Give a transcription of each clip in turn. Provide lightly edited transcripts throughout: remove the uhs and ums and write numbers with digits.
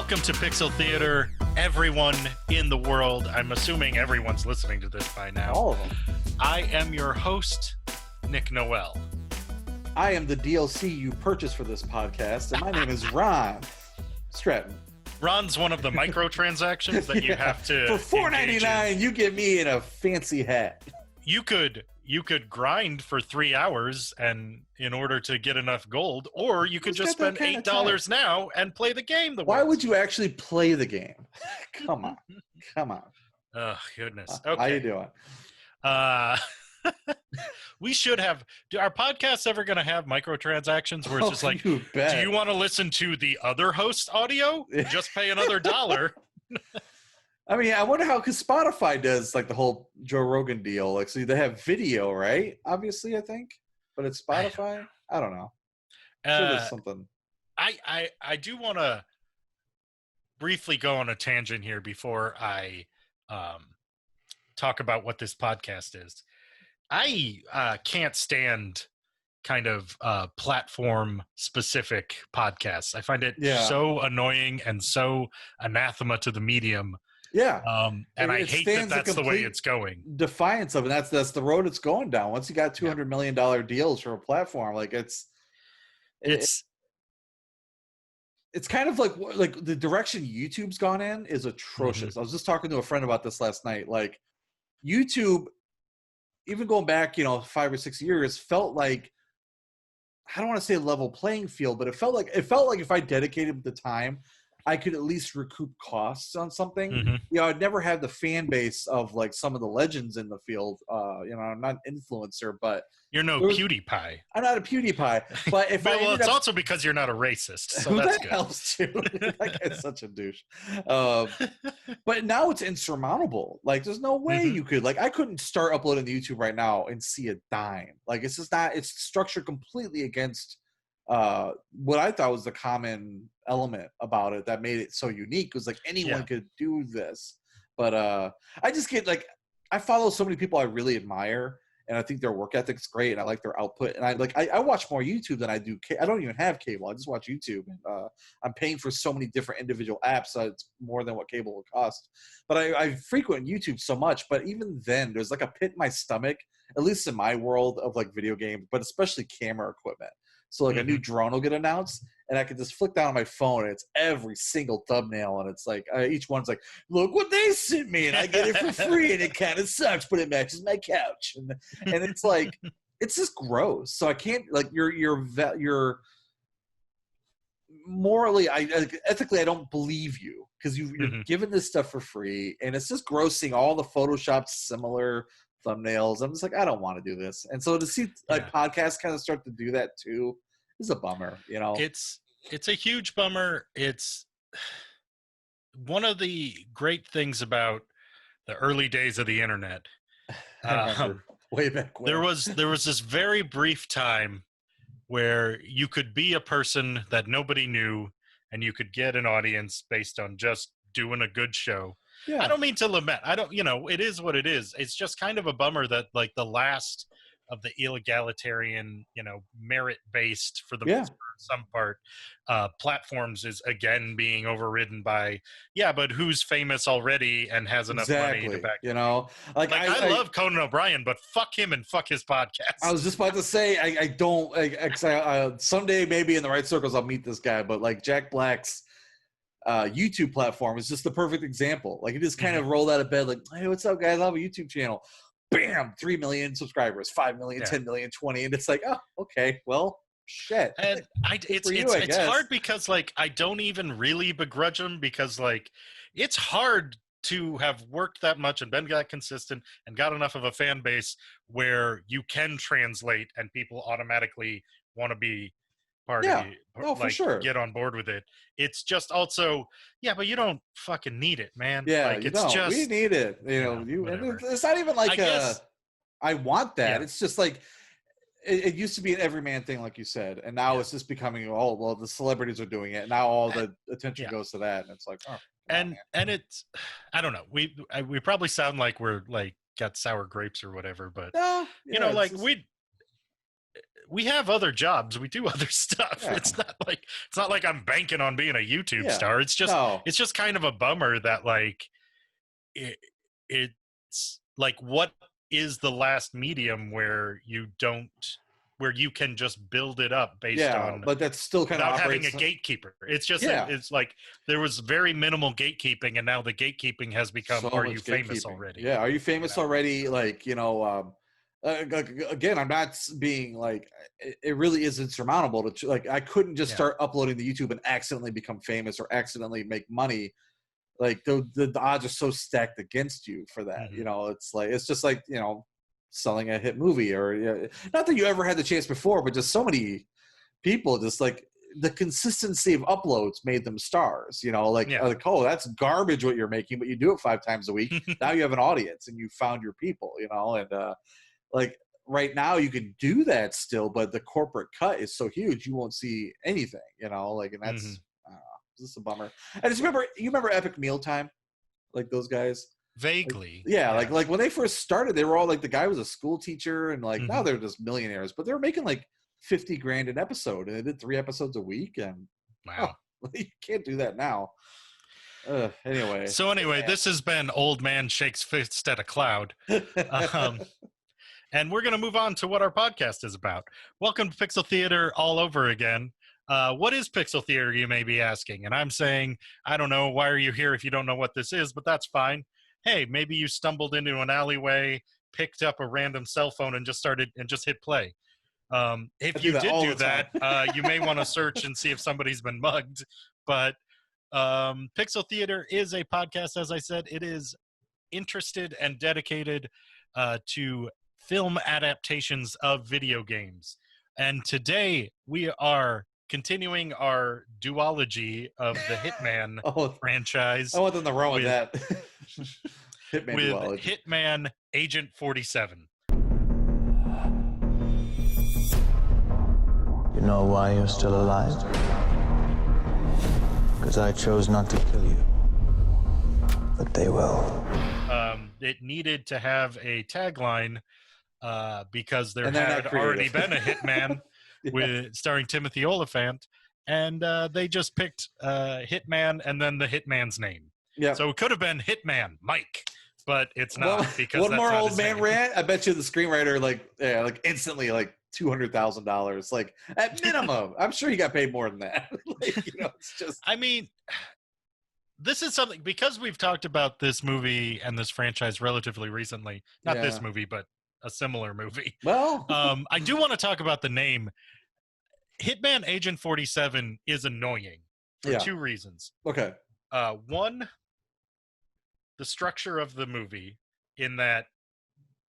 Welcome to Pixel Theater, everyone in the world. I'm assuming everyone's listening to this by now. All of them. I am your host, Nick Noel. I am the DLC you purchased for this podcast, and my name is Ron Stratton. Ron's one of the microtransactions that you have to for $4.99, you get me in a fancy hat. You could grind for 3 hours and in order to get enough gold, or you could just spend $8 now and play the game. Why would you actually play the game? Come on. Oh, goodness. Okay. How you doing? We should have. Are podcasts ever going to have microtransactions where it's just like, do you want to listen to the other host's audio? Just pay another $1. I mean, I wonder how, because Spotify does like the whole Joe Rogan deal. Like, so they have video, right? Obviously, I think, but it's Spotify. I don't know. I'm sure there's something. I do want to briefly go on a tangent here before I talk about what this podcast is. I can't stand kind of platform specific podcasts. I find it so annoying and so anathema to the medium. Yeah. And I hate that that's the way it's going. Defiance of it. That's the road it's going down. Once you got $200 million deals for a platform, like it's kind of like the direction YouTube's gone in is atrocious. I was just talking to a friend about this last night. Like YouTube, even going back, 5 or 6 years, felt like, I don't want to say level playing field, but it felt like if I dedicated the time, I could at least recoup costs on something. Mm-hmm. I'd never have the fan base of like some of the legends in the field. I'm not an influencer, but you're no PewDiePie. I'm not a PewDiePie, but if it's also because you're not a racist, so that's that good. Helps too. That guy's such a douche. But now it's insurmountable. Like, there's no way you could. Like, I couldn't start uploading to YouTube right now and see a dime. Like, it's just not. It's structured completely against what I thought was the common element about it that made it so unique. Was like anyone could do this. But I just get like, I follow so many people I really admire, and I think their work ethic's great, and I like their output. And I watch more YouTube than I do. I don't even have cable. I just watch YouTube. And I'm paying for so many different individual apps, so it's more than what cable would cost. But I frequent YouTube so much. But even then, there's like a pit in my stomach, at least in my world of like video games, but especially camera equipment. So like a new drone will get announced, and I can just flick down on my phone, and it's every single thumbnail, and it's like each one's like, look what they sent me, and I get it for free, and it kind of sucks, but it matches my couch, and it's like, it's just gross. So I can't, like, you're morally, ethically, I don't believe you, because you're given this stuff for free, and it's just grossing all the Photoshopped similar thumbnails. I'm just like, I don't want to do this. And so to see like podcasts kind of start to do that too is a bummer. It's a huge bummer. It's one of the great things about the early days of the internet. Way back when. There was this very brief time where you could be a person that nobody knew, and you could get an audience based on just doing a good show. Yeah. I don't mean to lament. It is what it is. It's just kind of a bummer that like the last of the egalitarian, merit-based for the some part, platforms is again being overridden by, but who's famous already and has enough money to back Like I love Conan O'Brien, but fuck him and fuck his podcast. I was just about to say, I don't, someday maybe in the right circles I'll meet this guy, but like Jack Black's YouTube platform is just the perfect example. Like, he just kind of rolled out of bed like, hey, what's up, guys? I have a YouTube channel. Bam, 3 million subscribers, 5 million, 10 million, 20, and it's like, oh, okay, well, shit. And it's hard because like I don't even really begrudge him, because like it's hard to have worked that much and been that consistent and got enough of a fan base where you can translate and people automatically want to be for sure, get on board with it. It's just also but you don't fucking need it, man. We need it. It's not even like I want that. It's just like it used to be an everyman thing, like you said, and now it's just becoming the celebrities are doing it, and now all the attention goes to that, and it's like and it's, I don't know, we probably sound like we're like got sour grapes or whatever, but we have other jobs. We do other stuff. Yeah. It's not like I'm banking on being a YouTube star. It's just kind of a bummer that like it's like, what is the last medium where you can just build it up based on, but that's still kind of without having a gatekeeper. It's just it's like there was very minimal gatekeeping, and now the gatekeeping has become, so are you famous already? Yeah, are you famous already? Like, again, I'm not being like, it really is insurmountable to, like, I couldn't just start uploading to YouTube and accidentally become famous or accidentally make money. Like the odds are so stacked against you for that. It's just like, selling a hit movie, or not that you ever had the chance before, but just so many people just like the consistency of uploads made them stars. Like, oh, that's garbage what you're making, but you do it 5 times a week. Now you have an audience and you found your people. And like right now you can do that still, but the corporate cut is so huge you won't see anything. Like, and that's this is a bummer. I just remember, you remember Epic Mealtime, like those guys. Vaguely. Like, like when they first started, they were all like, the guy was a school teacher, and like now they're just millionaires, but they were making like $50,000 an episode, and they did 3 episodes a week. And wow, you can't do that now. Anyway, this has been Old Man Shakes Fist at a Cloud. And we're going to move on to what our podcast is about. Welcome to Pixel Theater all over again. What is Pixel Theater, you may be asking? And I'm saying, I don't know. Why are you here if you don't know what this is? But that's fine. Hey, maybe you stumbled into an alleyway, picked up a random cell phone, and just hit play. If you did do that, you may want to search and see if somebody's been mugged. But Pixel Theater is a podcast, as I said. It is interested and dedicated to film adaptations of video games. And today we are continuing our duology of the Hitman franchise. I want them to run with that. Hitman with duology. Hitman Agent 47. You know why you're still alive? Because I chose not to kill you. But they will. It needed to have a tagline because there had already been a Hitman with starring Timothy Olyphant, and they just picked Hitman and then the Hitman's name. Yeah. So it could have been Hitman Mike, but it's not, because one that's more not old his man name. rant. I bet you the screenwriter like instantly like $200,000, like at minimum. I'm sure he got paid more than that. It's just. I mean, this is something, because we've talked about this movie and this franchise relatively recently. Not this movie, but a similar movie. Well, I do want to talk about the name. Hitman Agent 47 is annoying for 2 reasons. Okay. One, the structure of the movie, in that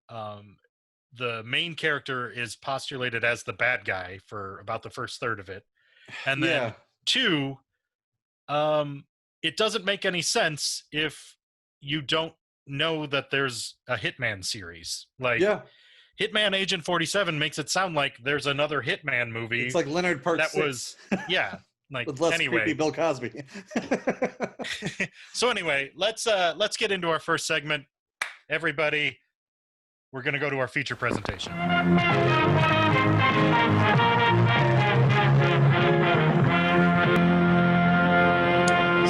the main character is postulated as the bad guy for about the first third of it. And then 2, it doesn't make any sense if you don't know that there's a Hitman series. Like, Hitman Agent 47 makes it sound like there's another Hitman movie. It's like Leonard Part 6. Was like, with less creepy Bill Cosby. So anyway, let's get into our first segment. Everybody, we're going to go to our feature presentation.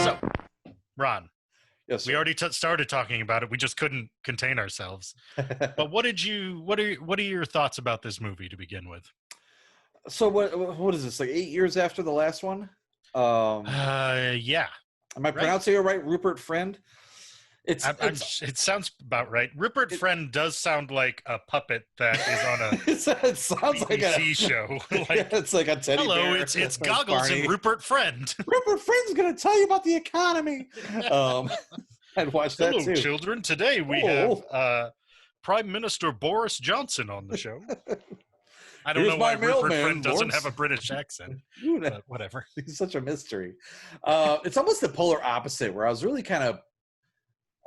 So, Ron. Yes, we already started talking about it. We just couldn't contain ourselves. But what are your thoughts about this movie to begin with? So what is this, like 8 years after the last one? Yeah. Am I pronouncing it right? Rupert Friend? It sounds about right. Rupert Friend does sound like a puppet that is on a it sounds BBC like a show. It's like a teddy bear. Hello, it's Goggles and Rupert Friend. Rupert Friend's going to tell you about the economy. I'd watch that too. Hello, children. Today we have Prime Minister Boris Johnson on the show. I don't know why Rupert Friend doesn't have a British accent, but whatever. He's such a mystery. It's almost the polar opposite, where I was really kind of,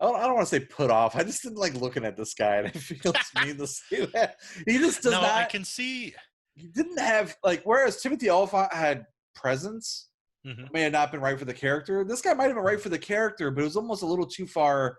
I don't want to say put off. I just didn't like looking at this guy, and it feels mean to say that. He just does not. I can see. He didn't have, like, whereas Timothy Olyphant had presence, may have not been right for the character. This guy might have been right for the character, but it was almost a little too far.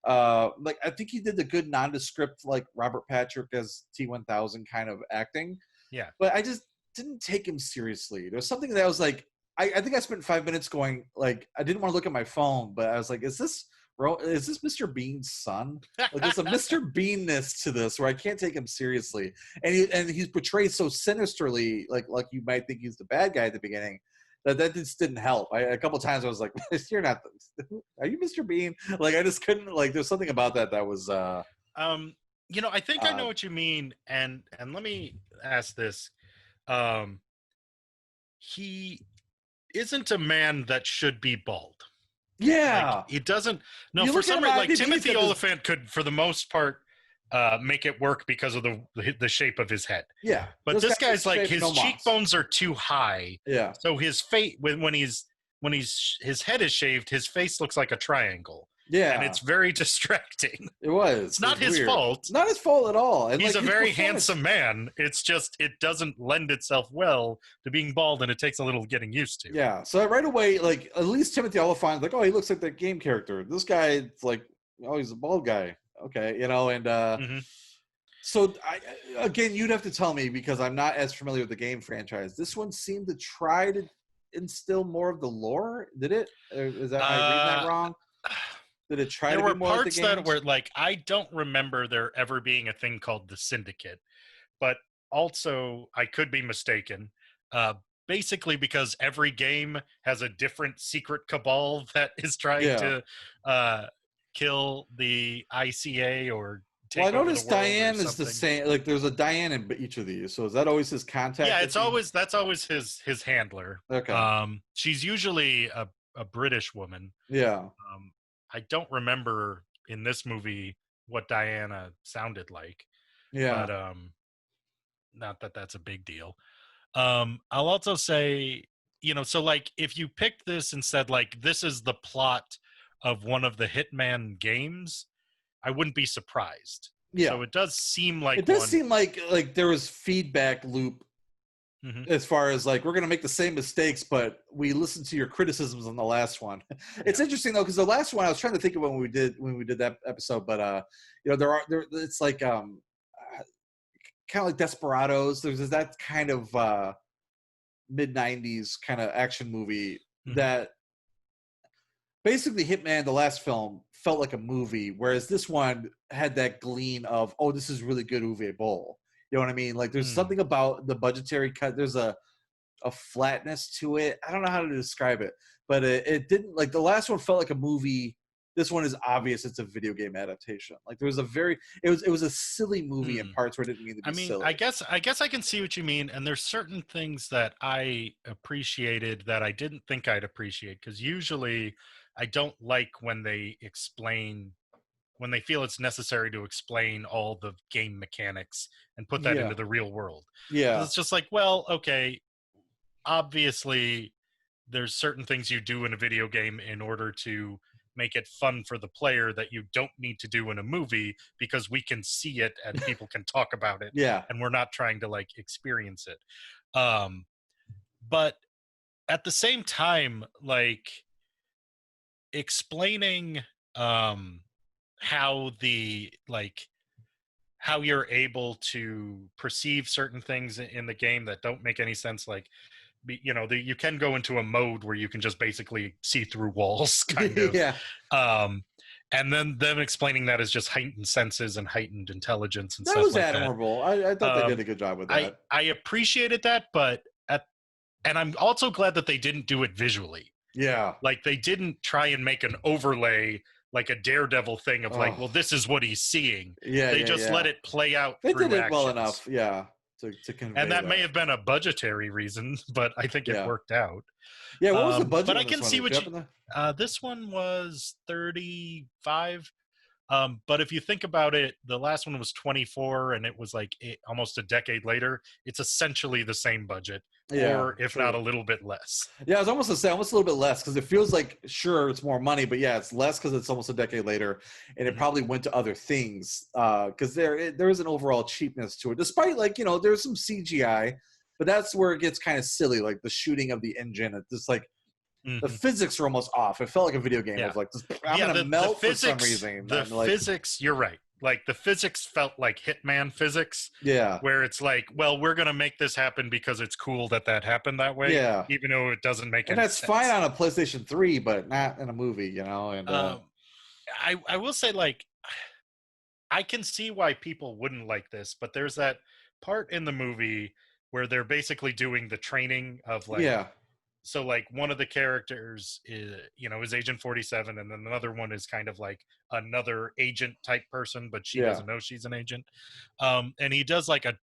I think he did the good nondescript, like Robert Patrick as T-1000 kind of acting. Yeah. But I just didn't take him seriously. There was something that I was like, I think I spent 5 minutes going, like, I didn't want to look at my phone, but I was like, is this Mr. Bean's son? Like, there's a Mr. Beanness to this where I can't take him seriously. And he's portrayed so sinisterly, like you might think he's the bad guy at the beginning, that just didn't help. A couple of times I was like, you're not, are you Mr. Bean? Like, I just couldn't, like, there's something about that was, you know, I think I know what you mean. And let me ask this. He isn't a man that should be bald. Yeah. Like, it doesn't. No, for some reason, like Timothy Olyphant could, for the most part, make it work because of the shape of his head. Yeah. But this guy's like, his cheekbones are too high. Yeah. So his face, when his head is shaved, his face looks like a triangle. Yeah. And it's very distracting. It was. It's not his fault. Not his fault at all. And he's a very handsome man. It's just, it doesn't lend itself well to being bald, and it takes a little getting used to. Yeah. So right away, like, at least Timothy Olyphant, like, oh, he looks like that game character. This guy, it's like, oh, he's a bald guy. Okay. You know, and so again, you'd have to tell me because I'm not as familiar with the game franchise. This one seemed to try to instill more of the lore. Did it? Is that, am I reading that wrong? Did it try to be more like the games? There were parts that were like, I don't remember there ever being a thing called the Syndicate, but also I could be mistaken. Basically because every game has a different secret cabal that is trying to kill the ICA or take over the world. Well, I noticed Diane is the same. Like, there's a Diane in each of these. So is that always his contact? Yeah, that's always his handler. Okay. She's usually a British woman. Yeah. I don't remember in this movie what Diana sounded like. Yeah. But not that that's a big deal. I'll also say, you know, so like if you picked this and said like this is the plot of one of the Hitman games, I wouldn't be surprised. Yeah. So it does seem like seem like there was feedback loop. As far as like, we're going to make the same mistakes, but we listened to your criticisms on the last one. It's interesting though, because the last one I was trying to think of when we did that episode, but you know, it's like kind of like Desperados. There's that kind of mid 90s kind of action movie that basically Hitman, the last film, felt like a movie, whereas this one had that gleam of, oh, this is really good Uwe Boll. You know what I mean? Like, there's something about the budgetary cut. There's a flatness to it. I don't know how to describe it, but it didn't, like, the last one felt like a movie. This one is obvious it's a video game adaptation. Like, there was it was a silly movie in parts where it didn't mean to be silly. I guess I can see what you mean, and there's certain things that I appreciated that I didn't think I'd appreciate, because usually I don't like when they feel it's necessary to explain all the game mechanics and put that into the real world. Yeah. It's just like, well, okay, obviously there's certain things you do in a video game in order to make it fun for the player that you don't need to do in a movie, because we can see it and people can talk about it. Yeah. And we're not trying to like experience it. But at the same time, like, explaining how you're able to perceive certain things in the game that don't make any sense, like, you know, you can go into a mode where you can just basically see through walls, kind of. Yeah. And then them explaining that as just heightened senses and heightened intelligence and that stuff was like admirable. I thought they did a good job with that. I appreciated that, and I'm also glad that they didn't do it visually. Yeah. Like, they didn't try and make an overlay, like a Daredevil thing of like, well, this is what he's seeing. Yeah. They just let it play out. They through did it actions. well enough. Yeah. To convey and that may have been a budgetary reason, but I think it worked out. Yeah. What was the budget? But I can see what this one was 35. But if you think about it, the last one was 24, and it was like almost a decade later. It's essentially the same budget, or if not a little bit less. Yeah, it's almost the same, almost a little bit less, because it feels like, sure, it's more money, but yeah, it's less because it's almost a decade later, and it probably went to other things, because there is an overall cheapness to it, despite, like, you know, there's some CGI, but that's where it gets kind of silly, like the shooting of the engine. It's just like, the physics are almost off. It felt like a video game. It was like, I'm going to melt for some reason. Physics, you're right. like the physics felt like Hitman physics. Yeah. Where it's like, well, we're gonna make this happen because it's cool that happened that way. Yeah. Even though it doesn't make and any that's sense. fine on a PlayStation 3, but not in a movie, you know. And I will say, like, I can see why people wouldn't like this, but there's that part in the movie where they're basically doing the training of like, yeah, so like one of the characters is, you know, is Agent 47, and then another one is kind of like another agent type person, but she doesn't know she's an agent. And he does like a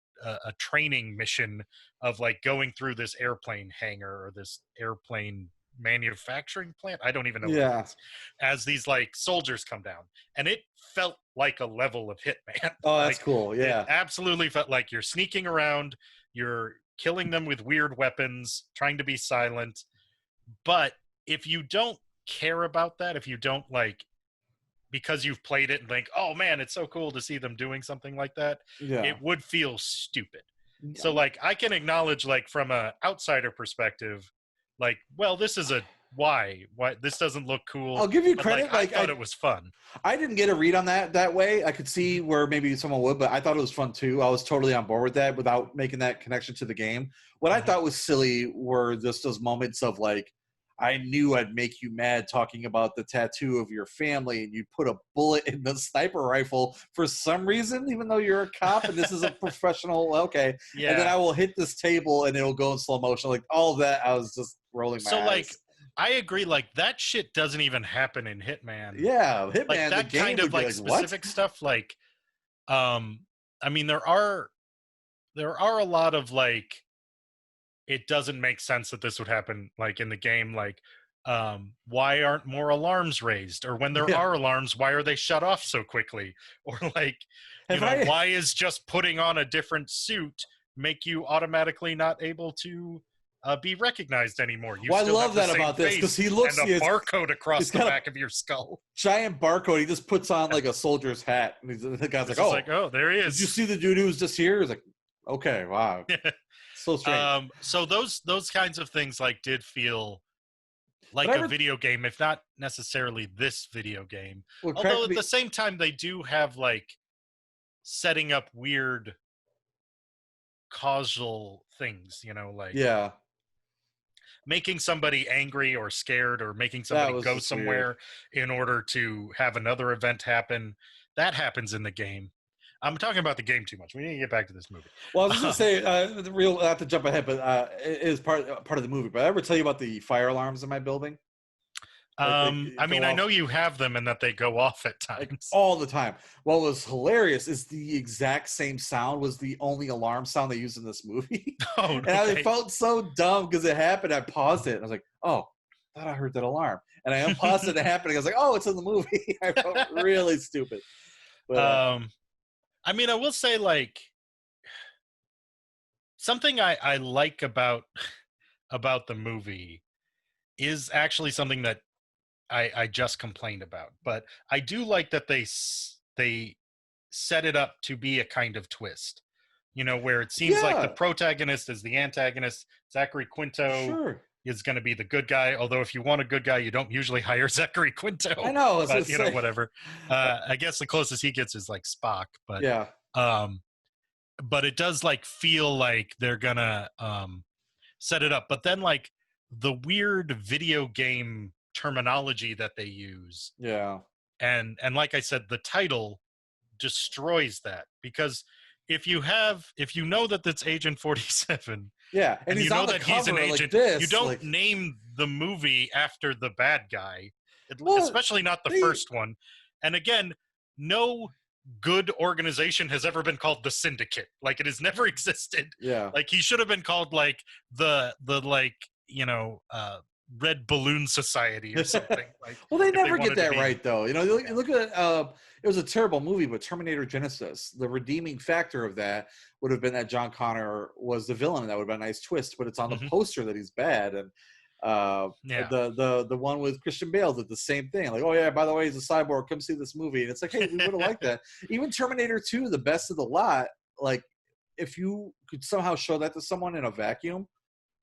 training mission of like going through this airplane hangar or this airplane manufacturing plant. I don't even know what it is. As these like soldiers come down, and it felt like a level of Hitman. Oh, like, that's cool. Yeah, it absolutely felt like you're sneaking around, you're killing them with weird weapons, trying to be silent. But if you don't care about that, if you don't like, because you've played it and think, oh man, it's so cool to see them doing something like that, it would feel stupid. So like, I can acknowledge, like, from a outsider perspective, like, well, this is a why this doesn't look cool. I'll give you credit. Like, I thought it was fun. I didn't get a read on that way. I could see where maybe someone would, but I thought it was fun too. I was totally on board with that without making that connection to the game. What I thought was silly were just those moments of like, I knew I'd make you mad talking about the tattoo of your family, and you put a bullet in the sniper rifle for some reason, even though you're a cop and this is a professional. Okay. Yeah. And then I will hit this table and it'll go in slow motion. Like all of that, I was just rolling my eyes. Like, I agree. Like, that shit doesn't even happen in Hitman. Yeah, Hitman. Like, that the game kind of like specific stuff. Like, I mean, there are a lot of like, it doesn't make sense that this would happen, like, in the game. Like, why aren't more alarms raised? Or when there are alarms, why are they shut off so quickly? Or like, why is just putting on a different suit make you automatically not able to be recognized anymore? I love that about this, because he looks and a barcode across the back of your skull. Giant barcode. He just puts on like a soldier's hat, and the guy's like, "Oh, there he is. Did you see the dude who was just here?" He's like, "Okay, wow." So strange. So those kinds of things like did feel like a video game, if not necessarily this video game. Although at the same time, they do have like setting up weird causal things, like making somebody angry or scared, or making somebody go somewhere in order to have another event happen. That happens in the game. I'm talking about the game too much. We need to get back to this movie. Well, I was just going to say, not to jump ahead, but it is part of the movie. But I ever tell you about the fire alarms in my building? I mean, I know you have them and that they go off at times. Like, all the time. What was hilarious is the exact same sound was the only alarm sound they used in this movie. Oh, and I felt so dumb because it happened. I paused it. And I was like, oh, I thought I heard that alarm. And I unpaused it and it happened. I was like, oh, it's in the movie. I felt really stupid. But, I mean, I will say, like, something I like about the movie is actually something that I just complained about. But I do like that they set it up to be a kind of twist, where it seems like the protagonist is the antagonist. Zachary Quinto is going to be the good guy. Although if you want a good guy, you don't usually hire Zachary Quinto. I know. But, whatever. I guess the closest he gets is like Spock. But but it does like feel like they're gonna set it up. But then like the weird video game terminology that they use. Yeah. And like I said, the title destroys that, because if you know that that's Agent 47, and you know that he's an agent, like you don't name the movie after the bad guy, especially not the first one. And again, no good organization has ever been called the Syndicate. Like, it has never existed. Like, he should have been called like the like, Red Balloon Society or something. Like, well, they never get that right, though. Look at it was a terrible movie, but Terminator Genisys, the redeeming factor of that would have been that John Connor was the villain, and that would have been a nice twist. But it's on the poster that he's bad, and the one with Christian Bale did the same thing. Like, oh yeah, by the way, he's a cyborg. Come see this movie, and it's like, hey, we would have liked that. Even Terminator 2, the best of the lot. Like, if you could somehow show that to someone in a vacuum,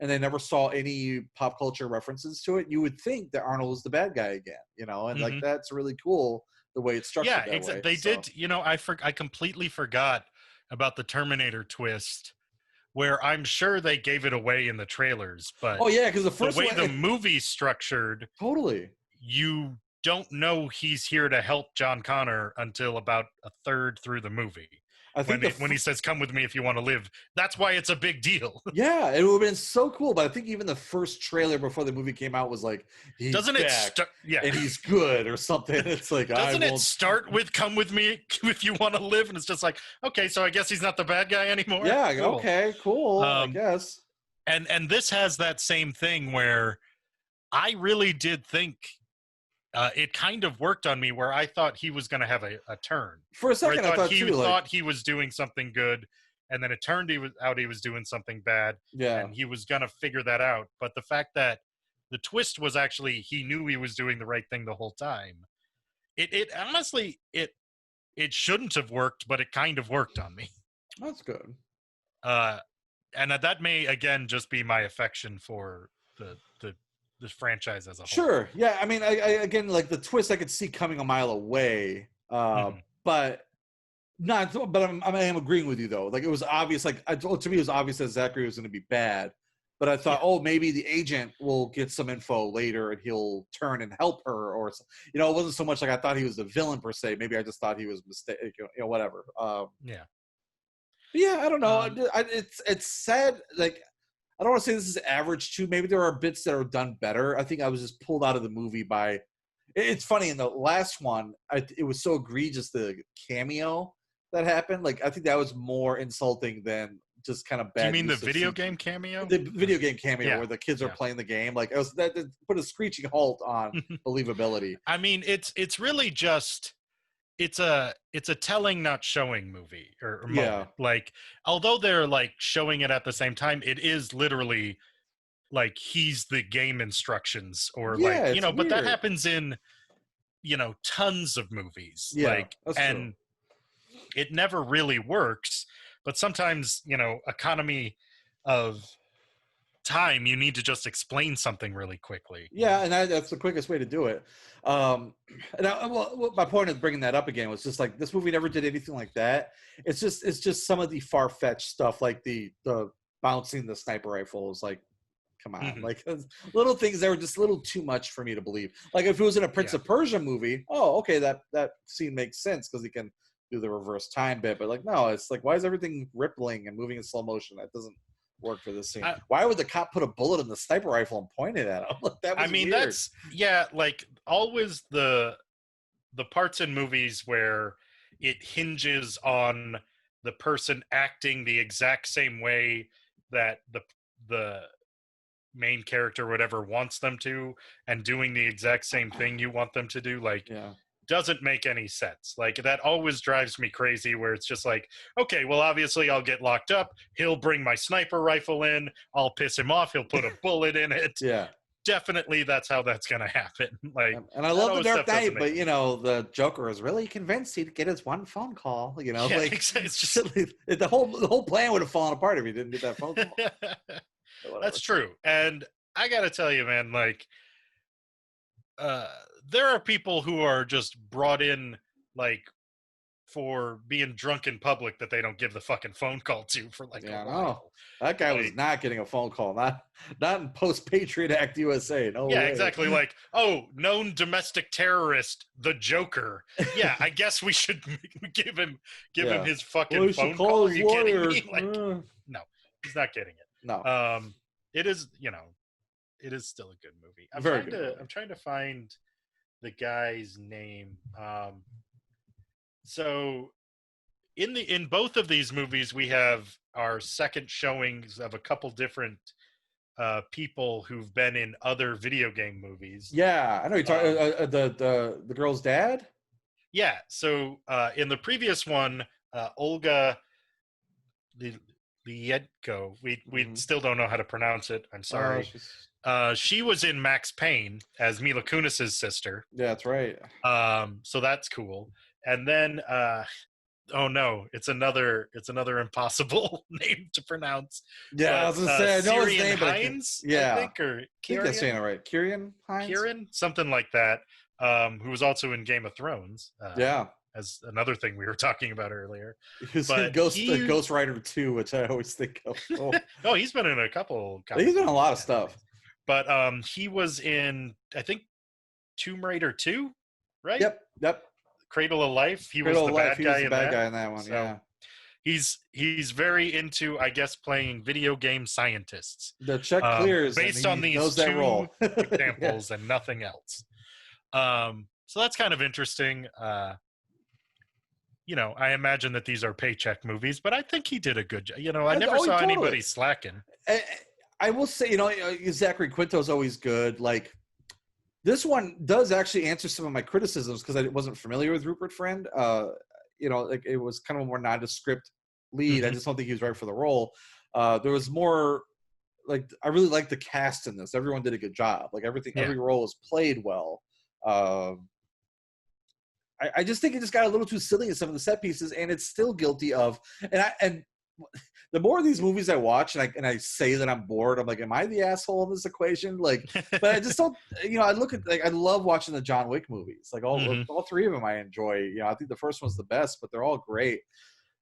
and they never saw any pop culture references to it, you would think that Arnold was the bad guy again, and like, that's really cool the way it's structured. Yeah, exactly. They did. You know, I completely forgot about the Terminator twist, where I'm sure they gave it away in the trailers. But oh yeah, because the way the movie's structured, totally, you don't know he's here to help John Connor until about a third through the movie. I think when he says, "Come with me if you want to live," that's why it's a big deal. Yeah, it would have been so cool. But I think even the first trailer before the movie came out was like, "He's doesn't back, yeah, and he's good" or something. It's like, doesn't it start with "Come with me if you want to live," and it's just like, okay, so I guess he's not the bad guy anymore. Yeah, cool. Okay, cool. I guess. And this has that same thing where I really did think. It kind of worked on me where I thought he was going to have a turn. For a second, I thought he too, thought he was doing something good, and then it turned out he was doing something bad. Yeah, and he was going to figure that out. But the fact that the twist was actually he knew he was doing the right thing the whole time. It honestly it shouldn't have worked, but it kind of worked on me. That's good. And that may again just be my affection for the franchise as a whole. Sure. Yeah. I mean, I again, like the twist I could see coming a mile away, but not. But I am agreeing with you though. Like it was obvious. Like to me, it was obvious that Zachary was going to be bad. But I thought, oh, maybe the agent will get some info later and he'll turn and help her, or it wasn't so much like I thought he was the villain per se. Maybe I just thought he was mistake. Whatever. Yeah. Yeah. I don't know. It's sad. Like. I don't want to say this is average too. Maybe there are bits that are done better. I think I was just pulled out of the movie by. It's funny in the last one. It was so egregious the cameo that happened. Like I think that was more insulting than just kind of bad. Do you mean the video game cameo? The video game cameo where the kids are playing the game. Like it was that put a screeching halt on believability. I mean, it's really just. It's a telling, not showing movie or moment. Yeah. Like, although they're like showing it at the same time, it is literally like he's the game instructions or but weird. that happens in tons of movies. Yeah, and true. It never really works. But sometimes economy of time, you need to just explain something really quickly. Yeah, and that's the quickest way to do it. My point of bringing that up again was just like this movie never did anything like that. It's just some of the far-fetched stuff, like the bouncing the sniper rifle is like, come on, like little things that were just a little too much for me to believe. Like if it was in a Prince of Persia movie, oh, okay, that scene makes sense because he can do the reverse time bit. But like, no, it's like, why is everything rippling and moving in slow motion? That doesn't work for this scene. Why would the cop put a bullet in the sniper rifle and point it at him? That was weird. That's like always the parts in movies where it hinges on the person acting the exact same way that the main character or whatever wants them to and doing the exact same thing you want them to do. Like doesn't make any sense. Like that always drives me crazy where it's just like, okay, well, obviously I'll get locked up. He'll bring my sniper rifle in. I'll piss him off. He'll put a bullet in it. Yeah. Definitely that's how that's going to happen. Like, and I love The Dark Knight, but the Joker is really convinced he'd get his one phone call, like it's just the whole plan would have fallen apart if he didn't get that phone call. That's true. And I got to tell you, man, like, there are people who are just brought in like for being drunk in public that they don't give the fucking phone call to for like a while. That guy was not getting a phone call, not in post Patriot Act USA. No way. Exactly. Like, oh, known domestic terrorist, the Joker. Yeah, I guess we should give him his fucking phone call. Are you kidding me? Like, no, he's not getting it. No. It is, it is still a good movie. I'm trying to find the guy's name. So in both of these movies, we have our second showings of a couple different people who've been in other video game movies. Yeah, I know you're talking the girl's dad. Yeah. So in the previous one, Olga Lietko, we still don't know how to pronounce it. I'm sorry. She was in Max Payne as Mila Kunis's sister. Yeah, that's right. So that's cool. And then, oh no, it's another impossible name to pronounce. Yeah, I was gonna say I know his name, Hines, I think, or I think that's saying it right. Kieran Hines? Kieran, something like that. who was also in Game of Thrones. As another thing we were talking about earlier. He was in Ghost Rider 2, which I always think of. Oh, he's been in a couple. He's been in a lot of stuff. But he was in, I think, Tomb Raider 2, right? Yep. Cradle of Life. He was the bad guy in that one. So he's very into, I guess, playing video game scientists. The check clears based on these two examples and nothing else. So that's kind of interesting. I imagine that these are paycheck movies, but I think he did a good job. I never saw anybody slacking. I will say, Zachary Quinto's always good. Like, this one does actually answer some of my criticisms because I wasn't familiar with Rupert Friend. It was kind of a more nondescript lead. I just don't think he was right for the role. There was more, like, I really liked the cast in this. Everyone did a good job. Like, every role was played well. I just think it just got a little too silly in some of the set pieces, and it's still guilty of. And the more of these movies I watch, and I say that I'm bored, I'm like, am I the asshole in this equation? Like, but I just don't. I look at, like, I love watching the John Wick movies. Like all three of them I enjoy. I think the first one's the best, but they're all great.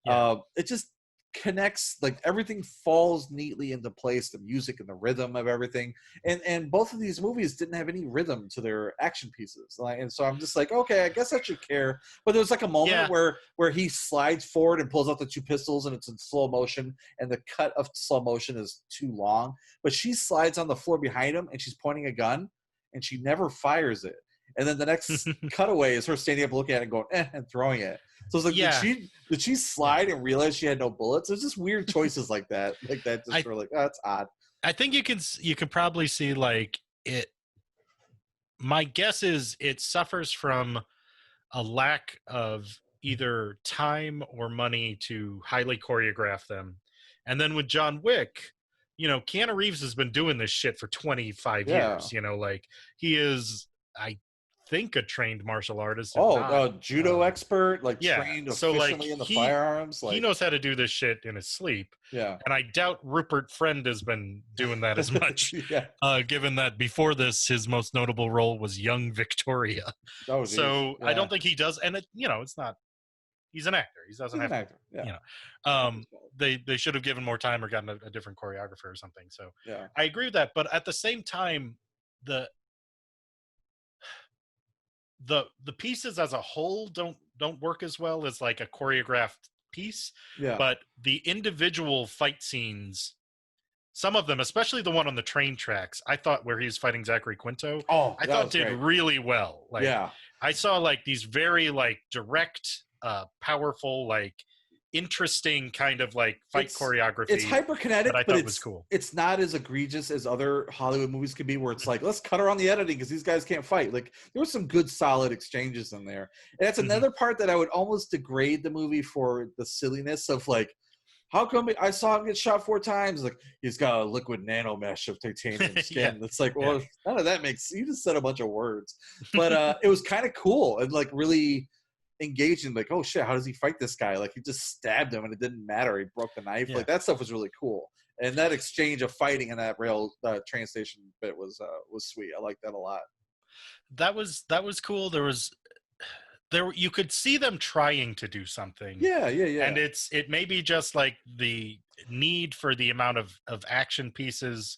It just connects, like, everything falls neatly into place, the music and the rhythm of everything, and both of these movies didn't have any rhythm to their action pieces, and so I'm just like, okay, I guess I should care. But there's like a moment where he slides forward and pulls out the two pistols, and it's in slow motion, and the cut of slow motion is too long, but she slides on the floor behind him and she's pointing a gun and she never fires it, and then the next cutaway is her standing up looking at it and going and throwing it. So it's like, did she slide and realize she had no bullets? There's just weird choices like that. Just were like, oh, that's odd. I think you can probably see, like, it. My guess is it suffers from a lack of either time or money to highly choreograph them. And then with John Wick, Keanu Reeves has been doing this shit for 25 years. Like, he is, I think, a trained martial artist. Judo expert, like, trained efficiently in the firearms. Like, he knows how to do this shit in his sleep. Yeah. And I doubt Rupert Friend has been doing that as much, given that before this, his most notable role was young Victoria. I don't think he does. And it's not, he's an actor. He doesn't have an actor. They should have given more time or gotten a different choreographer or something. So I agree with that. But at the same time, the pieces as a whole don't work as well as, like, a choreographed piece. But the individual fight scenes, some of them, especially the one on the train tracks, I thought, where he was fighting Zachary Quinto, I thought did really well. Like, I saw, like, these very, like, direct, powerful, like, interesting kind of, like, fight choreography. It's hyperkinetic, but it was cool. It's not as egregious as other Hollywood movies can be, where it's like, let's cut around the editing because these guys can't fight. Like, there were some good, solid exchanges in there. And that's another part that I would almost degrade the movie for the silliness of, like, how come I saw him get shot 4 times? Like, he's got a liquid nano mesh of titanium skin. It's like, well, none of that makes. You just said a bunch of words, but it was kind of cool and, like, really engaging. Like, oh shit, how does he fight this guy? Like, he just stabbed him and it didn't matter. He broke the knife. Like, that stuff was really cool. And that exchange of fighting in that train station bit was sweet. I like that a lot. That was cool. You could see them trying to do something. Yeah. And it may be just, like, the need for the amount of action pieces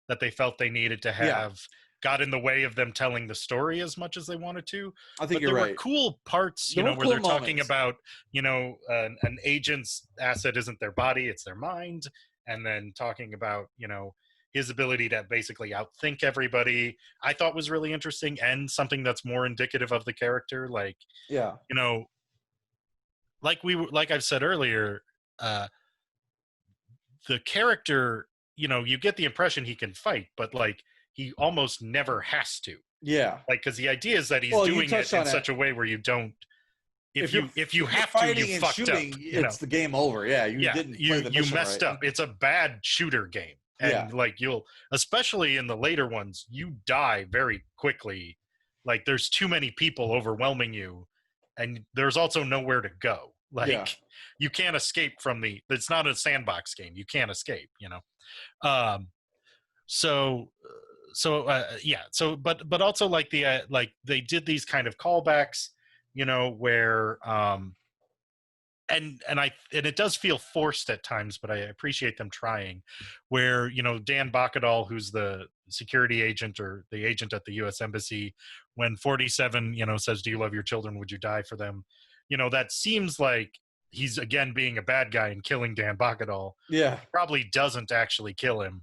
that they felt they needed to have got in the way of them telling the story as much as they wanted to. I think there were cool parts, where they're talking about, an agent's asset isn't their body, it's their mind. And then talking about, his ability to basically outthink everybody, I thought was really interesting, and something that's more indicative of the character. Like, like I've said earlier, the character, you get the impression he can fight, but, like, he almost never has to. Yeah. Like, because the idea is that he's doing it in such a way where you don't. If you have to, you fucked shooting, up. It's the game over. Yeah, you messed up. It's a bad shooter game, and like, you'll, especially in the later ones, you die very quickly. Like, there's too many people overwhelming you, and there's also nowhere to go. Like, you can't escape from it's not a sandbox game. You can't escape. So but also like like they did these kind of callbacks, where and it does feel forced at times, but I appreciate them trying, where Dan Bacadal, who's the security agent or the agent at the U.S. Embassy, when 47 says, "Do you love your children? Would you die for them?" That seems like he's again being a bad guy and killing Dan Bacadal. Yeah, he probably doesn't actually kill him,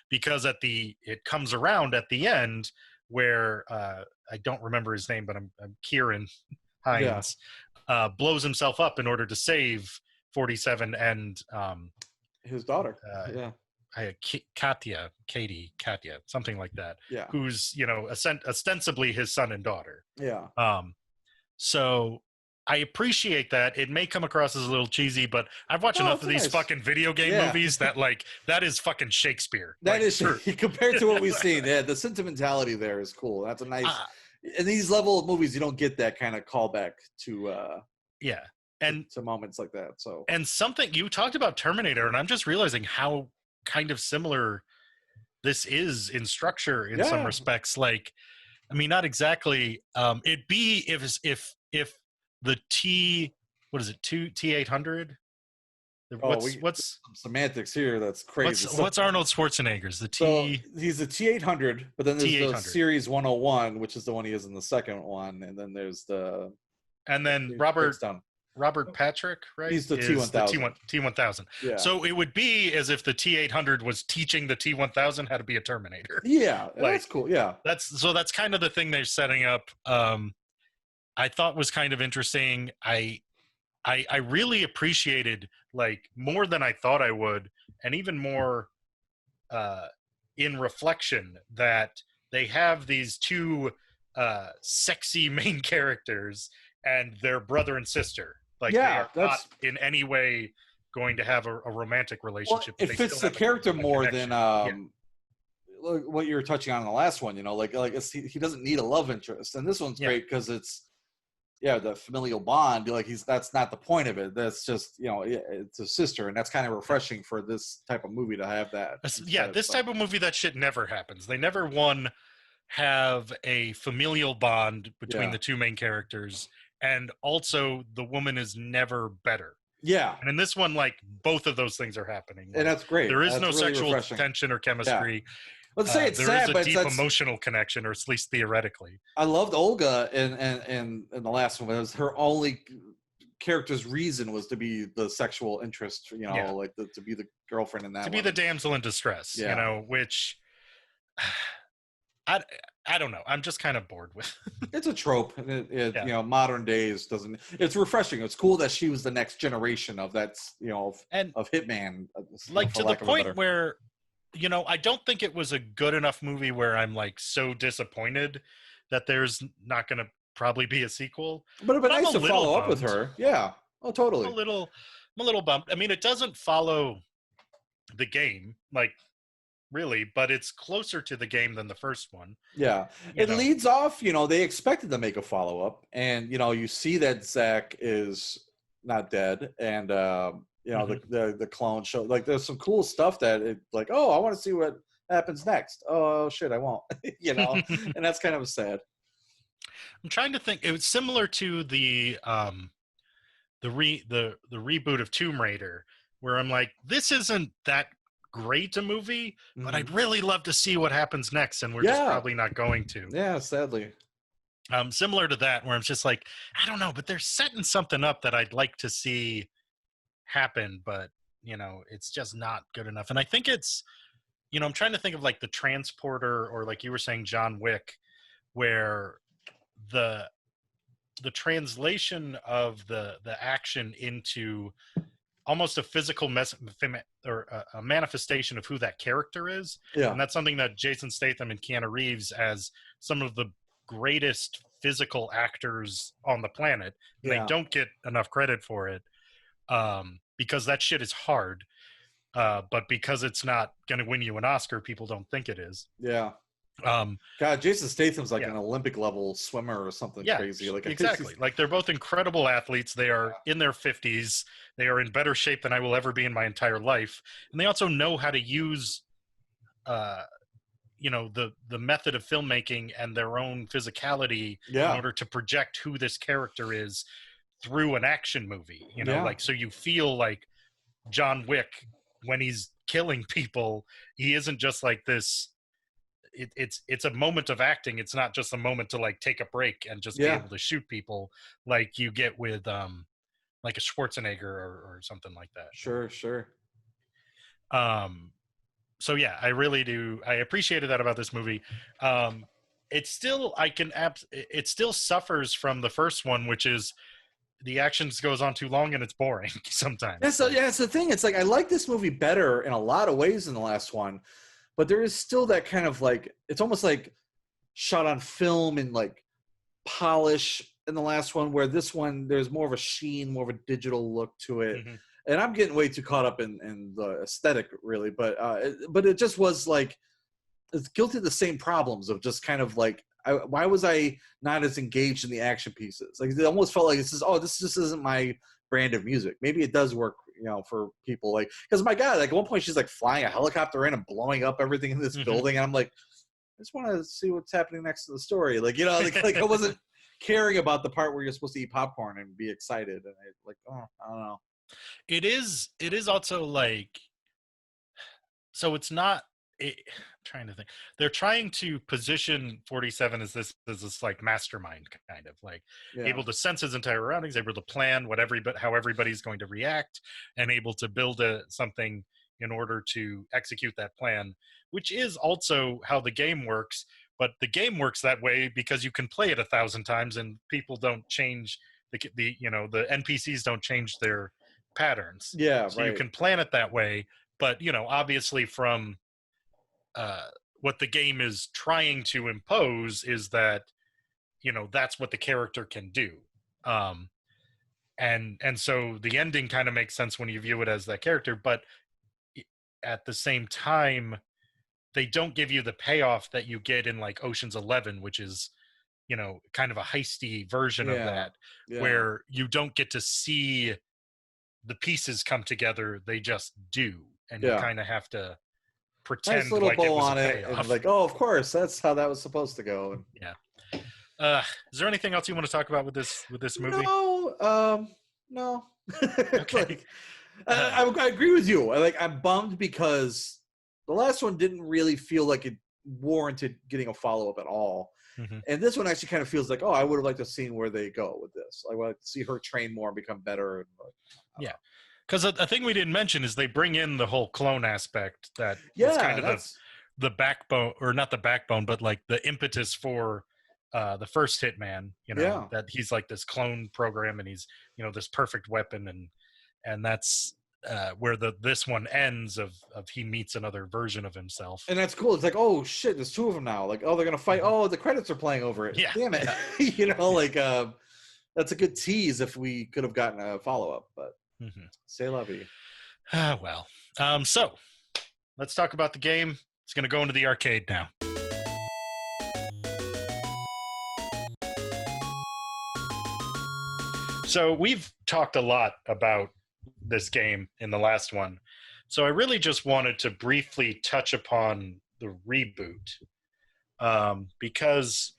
because it comes around at the end where I don't remember his name, but I'm Kieran Hines. Blows himself up in order to save 47 and his daughter. Katya, something like that. Yeah. Who's ostensibly his son and daughter. Yeah. So I appreciate that. It may come across as a little cheesy, but I've watched enough of these fucking video game movies that that is fucking Shakespeare. That is compared to what we've seen. Yeah, the sentimentality there is cool. That's a nice. In these level of movies, you don't get that kind of callback to. And to moments like that. So. And something you talked about Terminator, and I'm just realizing how kind of similar this is in structure in some respects. Like, I mean, not exactly. It'd be if the T800. What's some semantics here? That's crazy. What's Arnold Schwarzenegger's So he's a T800, but then there's the Series 101, which is the one he is in the second one, and then there's Robert Patrick, right? He's the T1000. T1000. Yeah. So it would be as if the T800 was teaching the T1000 how to be a Terminator. Yeah, that's cool. Yeah, that's kind of the thing they're setting up. I thought was kind of interesting. I really appreciated, like, more than I thought I would, and even more in reflection, that they have these two sexy main characters and their brother and sister. Like, they are not in any way going to have a romantic relationship. Well, it fits the character more than what you were touching on in the last one. He doesn't need a love interest, and this one's great because it's the familial bond. Like, that's not the point of it. That's just it's a sister, and that's kind of refreshing for this type of movie to have that. This type of movie, that shit never happens. They never have a familial bond between the two main characters. And also, the woman is never better. Yeah. And in this one, like, both of those things are happening. And that's great. There is that's no really sexual refreshing. tension or chemistry. Let's say it's sad, but there is a deep emotional connection, or at least theoretically. I loved Olga in the last one. It was her only character's reason was to be the sexual interest, to be the girlfriend in that. To be the damsel in distress, which I don't know. I'm just kind of bored with. It's a trope. Modern days doesn't. It's refreshing. It's cool that she was the next generation of that. Of Hitman. Like, to the point where, I don't think it was a good enough movie where I'm, like, so disappointed that there's not going to probably be a sequel. But it'd be nice to follow up with her. Yeah. Oh, totally. I'm a little bummed. I mean, it doesn't follow the game, like, really, but it's closer to the game than the first one. Yeah. It leads off, they expected to make a follow-up, and you see that Zach is not dead, and the clone show, like, there's some cool stuff that it, like, oh, I want to see what happens next. Oh shit, I won't. And that's kind of sad. I'm trying to think. It was similar to the reboot of Tomb Raider, where I'm like, this isn't that great a movie, but I'd really love to see what happens next, and we're just probably not going to. Yeah, sadly. Similar to that, where I'm just like, I don't know, but they're setting something up that I'd like to see happen, but it's just not good enough. And I think it's, I'm trying to think of, like, the Transporter, or, like you were saying, John Wick, where the translation of the action into almost a physical a manifestation of who that character is. Yeah. And that's something that Jason Statham and Keanu Reeves, as some of the greatest physical actors on the planet, they don't get enough credit for it, because that shit is hard. But because it's not going to win you an Oscar, people don't think it is. Yeah. God, Jason Statham's like an Olympic level swimmer or something crazy. Like, exactly. Like, they're both incredible athletes. They are in their 50s. They are in better shape than I will ever be in my entire life. And they also know how to use the method of filmmaking and their own physicality in order to project who this character is through an action movie, like, so you feel like John Wick when he's killing people, he isn't just like this. It's a moment of acting. It's not just a moment to like take a break and just be able to shoot people like you get with like a Schwarzenegger or something like that. Sure. So yeah, I really do. I appreciated that about this movie. It still it still suffers from the first one, which is the action goes on too long and it's boring sometimes. It's the thing. It's like I like this movie better in a lot of ways than the last one, but there is still that kind of like, it's almost like shot on film and like polish in the last one, where this one there's more of a sheen, more of a digital look to it. Mm-hmm. And I'm getting way too caught up in the aesthetic, really. But it just was like, it's guilty of the same problems of just kind of like, why was I not as engaged in the action pieces? Like, it almost felt like this just isn't my brand of music. Maybe it does work, for people, like, because my God, like at one point she's like flying a helicopter in and blowing up everything in this building, and I'm like, I just want to see what's happening next to the story. Like, like I wasn't caring about the part where you're supposed to eat popcorn and be excited, and I don't know. It is also like, so it's not. I'm trying to think. They're trying to position 47 as this like mastermind, kind of like able to sense his entire surroundings, able to plan how everybody's going to react, and able to build something in order to execute that plan, which is also how the game works. But the game works that way because you can play it 1,000 times and people don't change the NPCs don't change their patterns. Yeah, so right. You can plan it that way, but obviously from what the game is trying to impose is that that's what the character can do, and so the ending kind of makes sense when you view it as that character, but at the same time they don't give you the payoff that you get in like Ocean's 11, which is kind of a heisty version of that, where you don't get to see the pieces come together, they just do, and you kind of have to pretend nice little like bow it was on it, and like, oh, of course, that's how that was supposed to go. Is there anything else you want to talk about with this movie? No. Okay. I agree with you. I'm bummed because the last one didn't really feel like it warranted getting a follow-up at all. Mm-hmm. And this one actually kind of feels like, I would have liked to have seen where they go with this. I would like to see her train more and become better. And because a thing we didn't mention is they bring in the whole clone aspect that is kind of the backbone, or not the backbone, but like the impetus for the first Hitman, that he's like this clone program, and he's, this perfect weapon, and that's where this one ends of he meets another version of himself. And that's cool. It's like, oh shit, there's two of them now. Like, oh, they're going to fight. Mm-hmm. Oh, the credits are playing over it. Yeah. Damn it. That's a good tease if we could have gotten a follow-up, but c'est la vie. Well, so let's talk about the game. It's going to go into the arcade now. So we've talked a lot about this game in the last one. So I really just wanted to briefly touch upon the reboot, because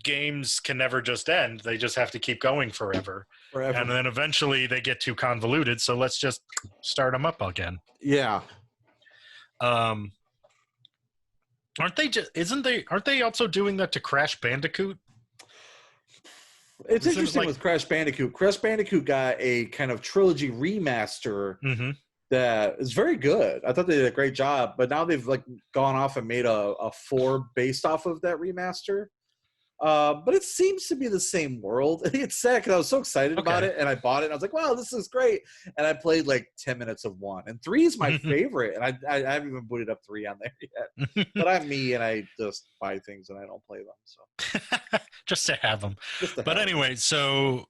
games can never just end. They just have to keep going forever. And then eventually they get too convoluted. So let's just start them up again. Yeah. Aren't they also doing that to Crash Bandicoot? It's interesting with Crash Bandicoot. Crash Bandicoot got a kind of trilogy remaster that is very good. I thought they did a great job, but now they've like gone off and made a 4 based off of that remaster. But it seems to be the same world. It's sad because I was so excited about it, and I bought it, and I was like, wow, this is great. And I played like 10 minutes of 1. And 3 is my favorite, and I haven't even booted up 3 on there yet. But I'm me, and I just buy things, and I don't play them. So just to have them. But anyway, so,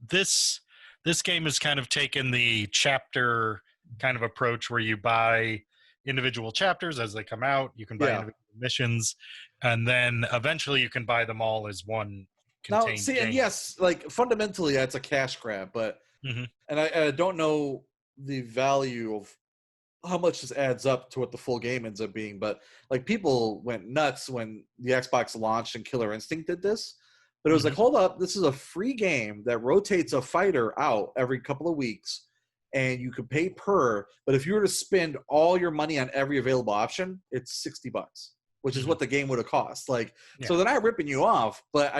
this game has kind of taken the chapter kind of approach where you buy individual chapters as they come out. You can buy individual missions, and then eventually you can buy them all as one contained game. And yes, like fundamentally that's a cash grab, but and I don't know the value of how much this adds up to what the full game ends up being, but like people went nuts when the Xbox launched and Killer Instinct did this. But it was like, hold up, this is a free game that rotates a fighter out every couple of weeks, and you could pay per. But if you were to spend all your money on every available option, it's $60, which is what the game would have cost. Like, so they're not ripping you off. But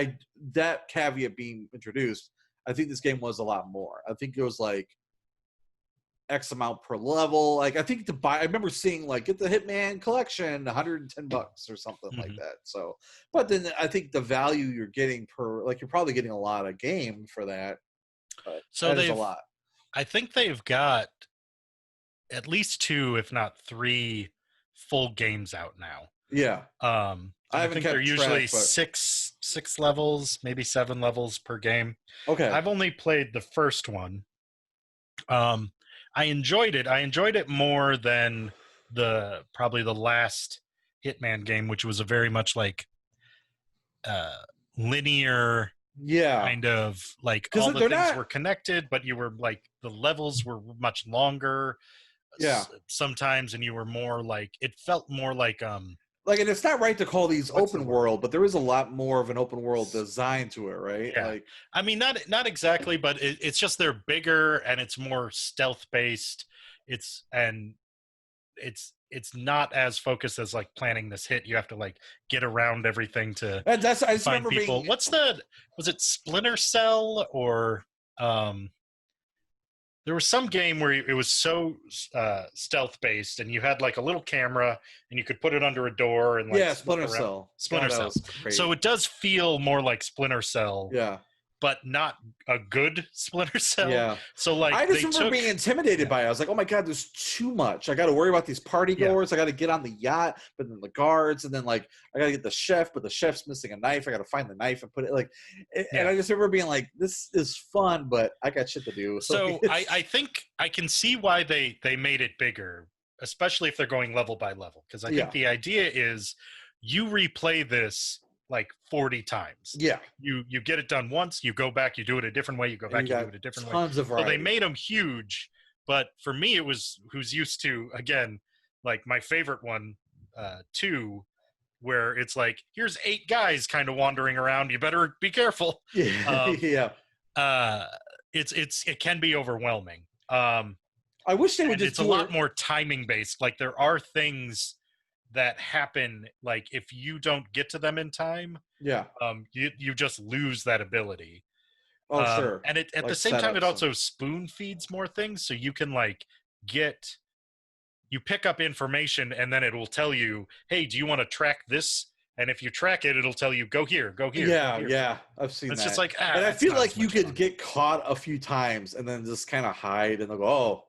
that caveat being introduced, I think this game was a lot more. I think it was like X amount per level. Like, I think to buy, I remember seeing like, get the Hitman collection, $110 or something like that. So, but then I think the value you're getting per, like, you're probably getting a lot of game for that. But so that is a lot. I think they've got at least 2, if not 3 full games out now. Yeah. I think they're usually six levels, maybe 7 levels per game. Okay. I've only played the first one. I enjoyed it. I enjoyed it more than probably the last Hitman game, which was a very much like linear, kind of like all the things were connected, but you were like the levels were much longer. Sometimes, and you were more like, it felt more like and it's not right to call these open world, but there is a lot more of an open world design to it, right? Yeah. Like, I mean, not exactly, but it's just they're bigger and it's more stealth based. It's not as focused as like planning this hit. You have to like get around everything to find people. Was it Splinter Cell or there was some game where it was so stealth based, and you had like a little camera, and you could put it under a door and like Splinter Cell. Splinter Cell. So it does feel more like Splinter Cell. Yeah. But not a good Splinter Cell. Yeah. So like, I just remember being intimidated by it. I was like, oh my God, there's too much. I got to worry about these party goers. I got to get on the yacht, but then the guards, and then like, I got to get the chef, but the chef's missing a knife. I got to find the knife and put it like, and I just remember being like, this is fun, but I got shit to do. So I think I can see why they made it bigger, especially if they're going level by level. Because I think the idea is you replay this like 40 times. Yeah. You get it done once, you go back, you do it a different way, you go back, you do it a different way. Tons of variety. So they made them huge, but for me it was who's used to, again, like my favorite one, 2, where it's like, here's 8 guys kind of wandering around, you better be careful. Yeah. It can be overwhelming. I wish they would just it's a lot more timing based. Like there are things that happen, like if you don't get to them in time, you just lose that ability. Sure. And at the same time, it also spoon feeds more things, so you can like you pick up information, and then it will tell you, hey, do you want to track this? And if you track it, it'll tell you, go here, go here. Yeah, go here. yeah, I've seen it's that. Just like, and I feel like you could get caught a few times and then just kind of hide, and they'll go, oh,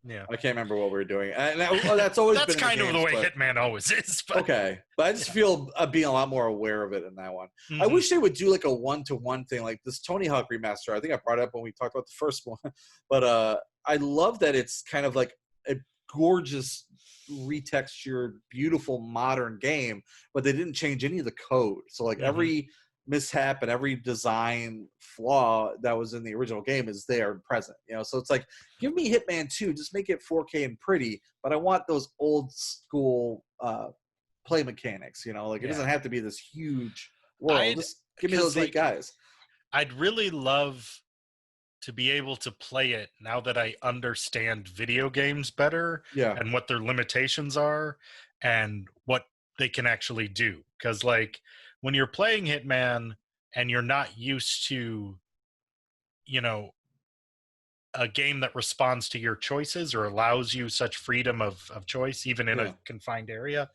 yeah, I can't remember what we were doing. And that's always that's been kind of the way Hitman always is. But, okay, but I just feel being a lot more aware of it in that one. I wish they would do like a 1-to-1 thing, like this Tony Hawk remaster. I think I brought it up when we talked about the first one, but I love that it's kind of like a gorgeous, retextured, beautiful, modern game, but they didn't change any of the code. So like every mishap and every design flaw that was in the original game is there and present, you know. So it's like, give me Hitman 2, just make it 4K and pretty, but I want those old school play mechanics, you know. Like it doesn't have to be this huge world. Just give me those 8 guys. I'd really love to be able to play it now that I understand video games better, and what their limitations are and what they can actually do. Because like when you're playing Hitman and you're not used to, you know, a game that responds to your choices or allows you such freedom of choice, even in a confined area.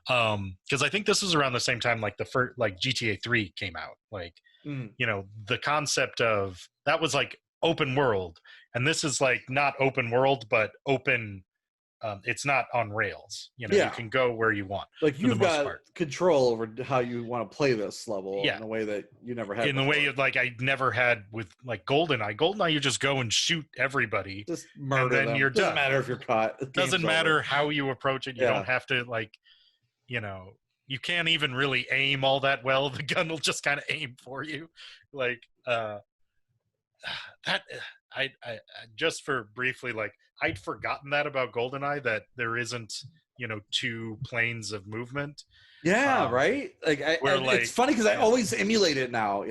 Because I think this was around the same time like the first, like GTA 3 came out. Like, you know, the concept of that was like open world, and this is like not open world, but open. It's not on rails. You know, you can go where you want. Like you've got control over how you want to play this level in a way that you never had. In the way like I never had with like GoldenEye. GoldenEye, you just go and shoot everybody, just murder and then them. you're done. Doesn't matter if you're caught. It doesn't matter how you approach it. You don't have to like, you know, you can't even really aim all that well. The gun will just kind of aim for you, like that. I just for briefly, like I'd forgotten that about GoldenEye, that there isn't, two planes of movement. Yeah, right. Like, it's funny because I always emulate it now.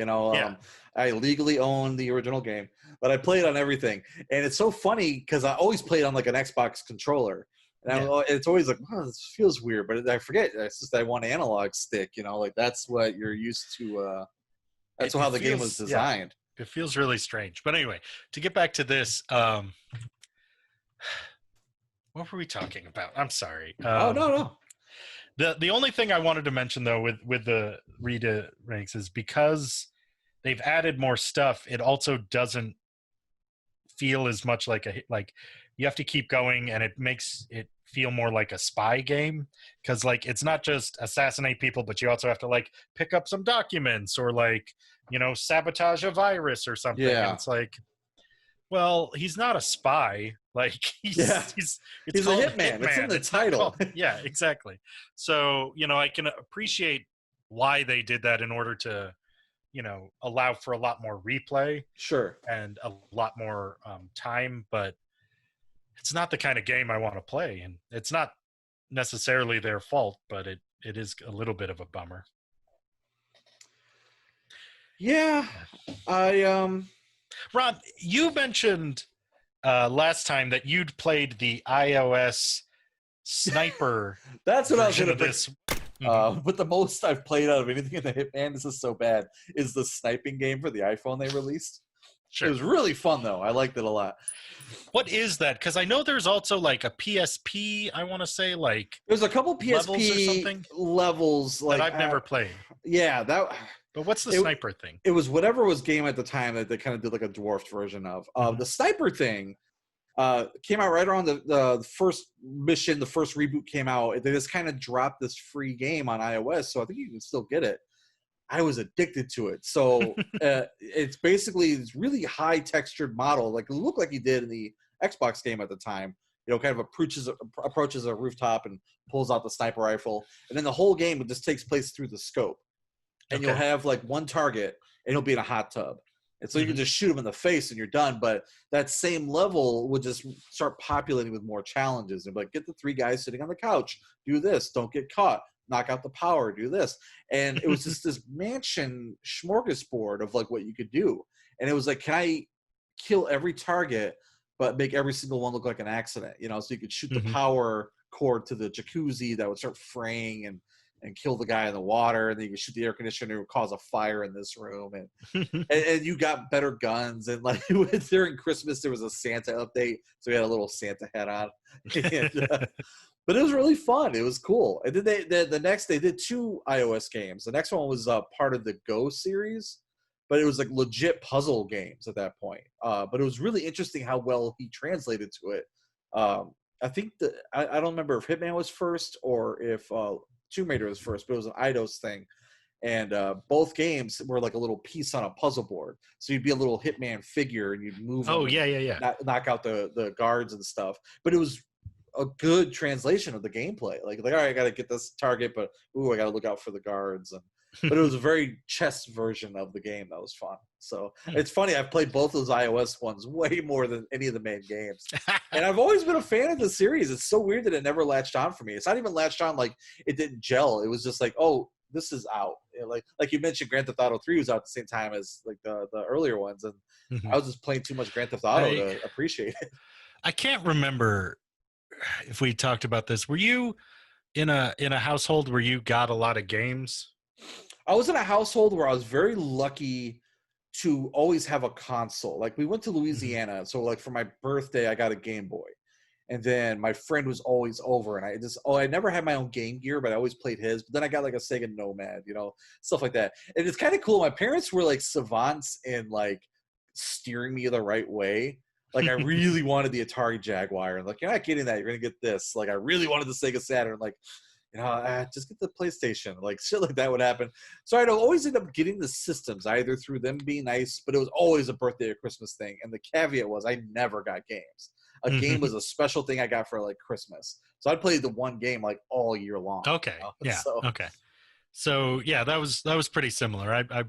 I legally own the original game, but I play it on everything, and it's so funny because I always play it on like an Xbox controller, and it's always like, oh, this feels weird, but I forget it's just that one analog stick. Like that's what you're used to. That's how the game was designed. It feels really strange, but anyway, to get back to this. What were we talking about? I'm sorry. No. The only thing I wanted to mention though with the Rita ranks is because they've added more stuff. It also doesn't feel as much like you have to keep going, and it makes it feel more like a spy game, because like it's not just assassinate people, but you also have to like pick up some documents or like sabotage a virus or something. Yeah. And it's like, well, he's not a spy. Like he's a hitman. It's in the title. Yeah, exactly. So I can appreciate why they did that in order to allow for a lot more replay, sure, and a lot more time. But it's not the kind of game I want to play, and it's not necessarily their fault, but it is a little bit of a bummer. Yeah, Ron, you mentioned last time that you'd played the iOS sniper. That's what I was going to this. But the most I've played out of anything in the Hitman, this is so bad, is the sniping game for the iPhone they released. Sure. It was really fun, though. I liked it a lot. What is that? Because I know there's also like a PSP, I want to say, like... There's a couple PSP levels that I've never played. Yeah, that... But what's the sniper thing? It was whatever was game at the time that they kind of did like a dwarfed version of. The sniper thing came out right around the first mission. The first reboot came out. They just kind of dropped this free game on iOS, so I think you can still get it. I was addicted to it. So it's basically this really high textured model, like it looked like you did in the Xbox game at the time. Kind of approaches a rooftop and pulls out the sniper rifle, and then the whole game just takes place through the scope. And you'll have like one target, and he'll be in a hot tub. And so you can just shoot him in the face and you're done. But that same level would just start populating with more challenges. And like, get the 3 guys sitting on the couch, do this, don't get caught, knock out the power, do this. And it was just this mansion smorgasbord of like what you could do. And it was like, can I kill every target, but make every single one look like an accident? So you could shoot the power cord to the jacuzzi that would start fraying and kill the guy in the water, and then you can shoot the air conditioner and cause a fire in this room, and you got better guns. And like during Christmas there was a Santa update, so we had a little Santa hat on. But it was really fun. It was cool. And then the next they did 2 iOS games. The next one was part of the Go series, but it was like legit puzzle games at that point. But it was really interesting how well he translated to it. I think I don't remember if Hitman was first or if Tomb Raider was first, but it was an Eidos thing. And both games were like a little piece on a puzzle board. So you'd be a little Hitman figure and you'd move. Oh, yeah. Knock out the guards and stuff. But it was a good translation of the gameplay. Like all right, I got to get this target, but I got to look out for the guards. But it was a very chess version of the game that was fun. So it's funny. I've played both those iOS ones way more than any of the main games. And I've always been a fan of the series. It's so weird that it never latched on for me. It's not even latched on like it didn't gel. It was just like, oh, this is out. Like you mentioned, Grand Theft Auto 3 was out at the same time as like the earlier ones. And I was just playing too much Grand Theft Auto to appreciate it. I can't remember if we talked about this. Were you in a household where you got a lot of games? I was in a household where I was very lucky to always have a console. Like we went to Louisiana, so like for my birthday I got a Game Boy, and then my friend was always over, and I never had my own game gear, but I always played his. But then I got like a Sega Nomad, stuff like that. And it's kind of cool. My parents were like savants in like steering me the right way. Like I really wanted the Atari Jaguar, and like, you're not getting that, you're gonna get this. Like I really wanted the Sega Saturn, like, just get the PlayStation. Like shit like that would happen. So I'd always end up getting the systems either through them being nice, but it was always a birthday or Christmas thing. And the caveat was I never got games. A game was a special thing I got for like Christmas. So I'd play the one game like all year long. Okay. Yeah. Okay. So yeah, that was pretty similar. I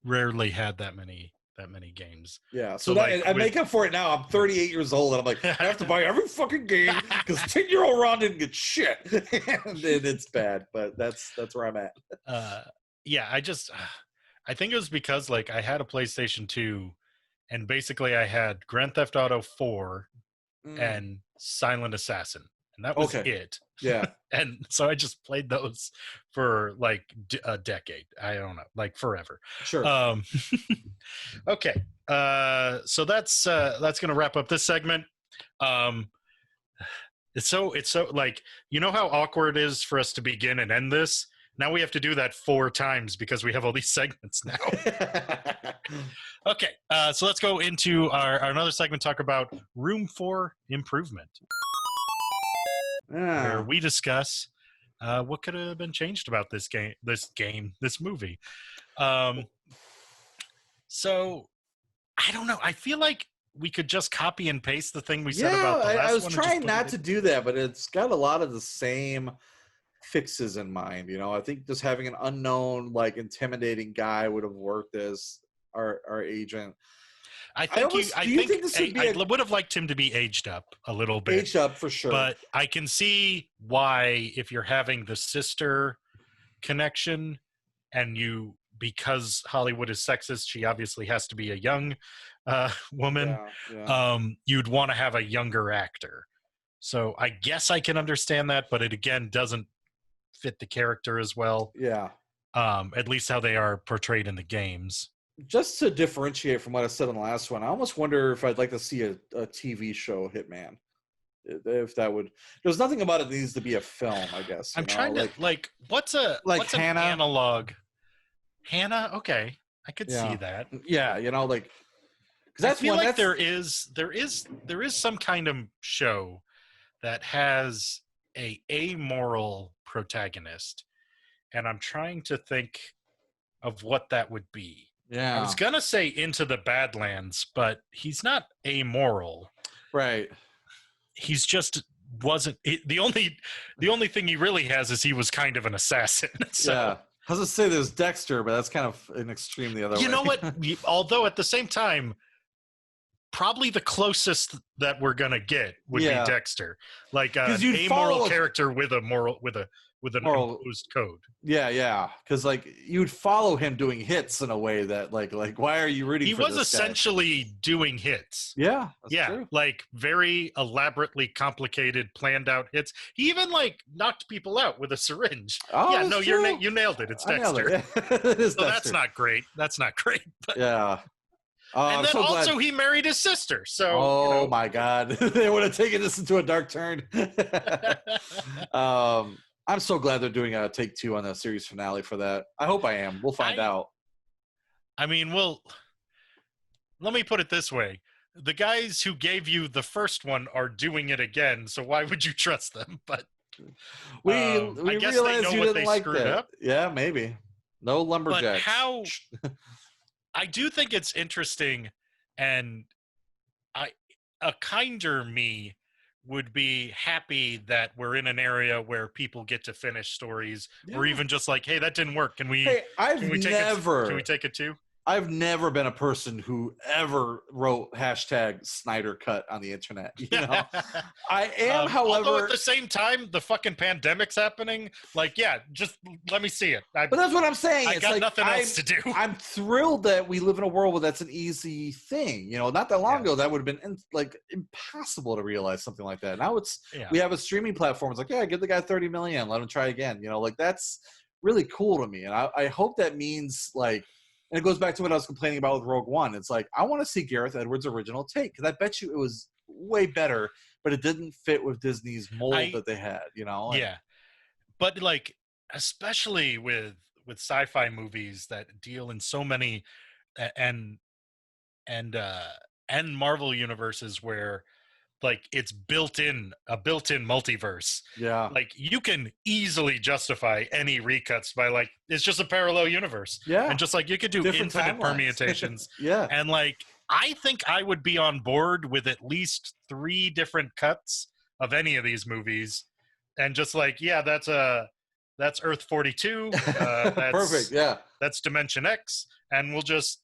rarely had that many many games. Yeah, so that, I make up for it now. I'm 38 years old, and I'm like, I have to buy every fucking game because 10-year-old Ron didn't get shit, and it's bad. But that's where I'm at. Yeah, I think it was because like I had a PlayStation 2, and basically I had Grand Theft Auto 4 and Silent Assassin, and that was it. Yeah. And so I just played those for like a decade. I don't know, like forever. Sure. Okay. So that's gonna wrap up this segment. It's so like, you know how awkward it is for us to begin and end this? Now we have to do that 4 times because we have all these segments now. Okay, so let's go into our another segment, talk about room for improvement. Where we discuss what could have been changed about this movie. So I don't know. I feel like we could just copy and paste the thing we said about the last one. I was trying not to do that, but it's got a lot of the same fixes in mind. You know, I think just having an unknown, like, intimidating guy would have worked as our agent. I would have liked him to be aged up a little bit. Aged up for sure. But I can see why, if you're having the sister connection, and because Hollywood is sexist, she obviously has to be a young woman. Yeah. You'd want to have a younger actor. So I guess I can understand that, but it again doesn't fit the character as well. Yeah. At least how they are portrayed in the games. Just to differentiate from what I said on the last one, I almost wonder if I'd like to see a TV show Hitman. If that would, there's nothing about it that needs to be a film, I guess. I'm trying to what's an analog? Hannah, okay, I could see that. Yeah, you know, like, because I feel like there is some kind of show that has a amoral protagonist, and I'm trying to think of what that would be. Yeah, I was gonna say Into the Badlands, but he's not amoral, right? He's just wasn't the only thing he really has is he was kind of an assassin. So. Yeah. I was going to say there's Dexter, but that's kind of an extreme the other way. You know what? Although at the same time, probably the closest that we're going to get would be Dexter. Like an amoral character with an imposed code. Yeah. Because like you'd follow him doing hits in a way that like why are you rooting for this guy? He was essentially doing hits. Yeah, that's true. Like very elaborately complicated, planned out hits. He even like knocked people out with a syringe. Oh, yeah, no, you nailed it. It's Dexter. It. It is so Dexter. That's not great. But, yeah. And then also he married his sister. So my God, they would have taken this into a dark turn. I'm so glad they're doing a take 2 on the series finale for that. I hope I am. We'll find out. I mean, let me put it this way. The guys who gave you the first one are doing it again, so why would you trust them? But we I guess realized they know you what didn't they like screwed that. up. Yeah, maybe. No lumberjacks. But I do think it's interesting, and a kinder me would be happy that we're in an area where people get to finish stories, or even just like, hey, that didn't work. Can we take it too? I've never been a person who ever wrote #Snyder Cut on the internet. You know, I am, however. Although at the same time, the fucking pandemic's happening. Like, just let me see it. But that's what I'm saying. I got nothing else to do. I'm thrilled that we live in a world where that's an easy thing. You know, not that long ago, that would have been impossible to realize something like that. Now we have a streaming platform. It's like, give the guy 30 million, let him try again. You know, like that's really cool to me, and I hope that means like. And it goes back to what I was complaining about with Rogue One. It's like, I want to see Gareth Edwards' original take, because I bet you it was way better, but it didn't fit with Disney's mold that they had, you know? Yeah. But, like, especially with sci-fi movies that deal in so many and Marvel universes where, like, it's a built-in multiverse. Yeah. Like, you can easily justify any recuts by, like, it's just a parallel universe. Yeah. And just, like, you could do different infinite timelines. permutations. Yeah. And, like, I think I would be on board with at least 3 different cuts of any of these movies. And just, like, that's Earth 42. That's, perfect, yeah. That's Dimension X. And we'll just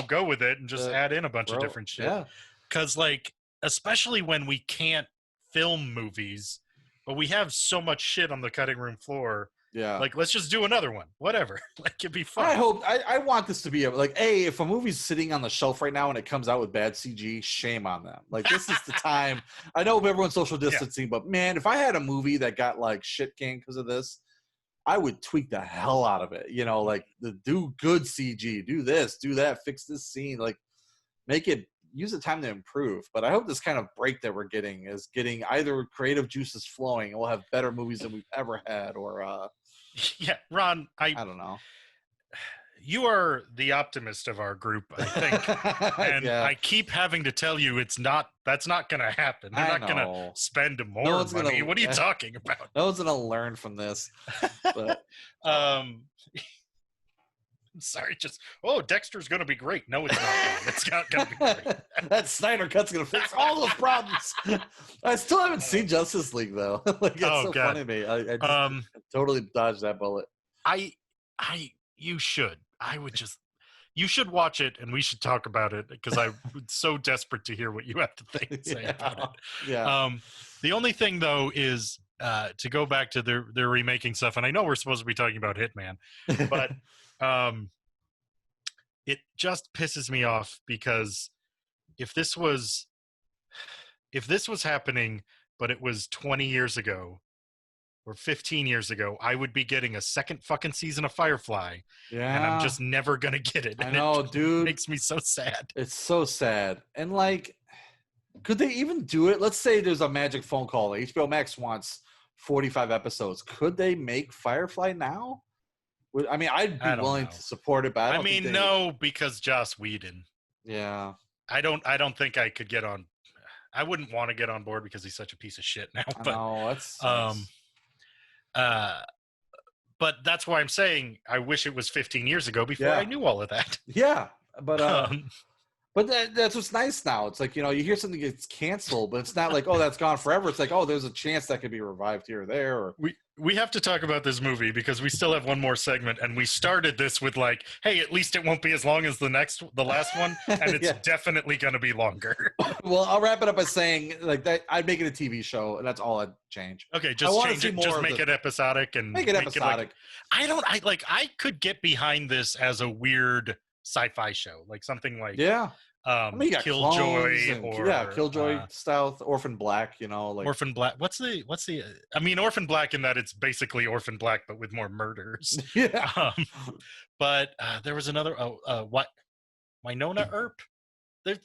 go with it and just add in a bunch of different shit. Yeah. Because, like, especially when we can't film movies, but we have so much shit on the cutting room floor. Yeah. Like, let's just do another one. Whatever. Like, it'd be fun. I want this to be if a movie's sitting on the shelf right now and it comes out with bad CG, shame on them. Like, this is the time. I know everyone's social distancing, but man, if I had a movie that got like shit canned because of this, I would tweak the hell out of it. Like do good CG, do this, do that, fix this scene, like use the time to improve. But I hope this kind of break that we're getting is getting either creative juices flowing and we'll have better movies than we've ever had, or yeah, Ron, I don't know. You are the optimist of our group, I think. And I keep having to tell you that's not going to happen. They're not going to spend more money. What are you talking about? No one's going to learn from this. But I'm sorry, Dexter's going to be great. No, it's not. It's not going to be great. That Snyder Cut's going to fix all those problems. I still haven't seen Justice League, though. It's so funny to me. I just totally dodged that bullet. You should. You should watch it, and we should talk about it, because I'm so desperate to hear what you have to say about it. Yeah. The only thing, though, is to go back to their remaking stuff, and I know we're supposed to be talking about Hitman, but it just pisses me off, because if this was happening, but it was 20 years ago, or 15 years ago, I would be getting a second fucking season of Firefly. Yeah. And I'm just never going to get it. I know, dude. It makes me so sad. It's so sad. And, like, could they even do it? Let's say there's a magic phone call. HBO Max wants 45 episodes. Could they make Firefly now? I mean, I'd be willing to support it, but no, because Joss Whedon. Yeah. I don't think I could get on. I wouldn't want to get on board because he's such a piece of shit now. But, but that's why I'm saying I wish it was 15 years ago before I knew all of that. Yeah, but that's what's nice now. It's like, you hear something gets canceled, but it's not like, oh, that's gone forever. It's like, oh, there's a chance that could be revived here or there. Or we have to talk about this movie because we still have one more segment, and we started this with like, hey, at least it won't be as long as the last one, and it's definitely going to be longer. Well, I'll wrap it up by saying like that I'd make it a TV show, and that's all I'd change. Okay, just change it. Just make it episodic and make it episodic. I could get behind this as a weird sci-fi show, like something like you got Killjoy Killjoy style, Orphan Black, like Orphan Black. What's the? I mean, Orphan Black in that it's basically Orphan Black but with more murders. Yeah. But there was another. What? Winona Earp.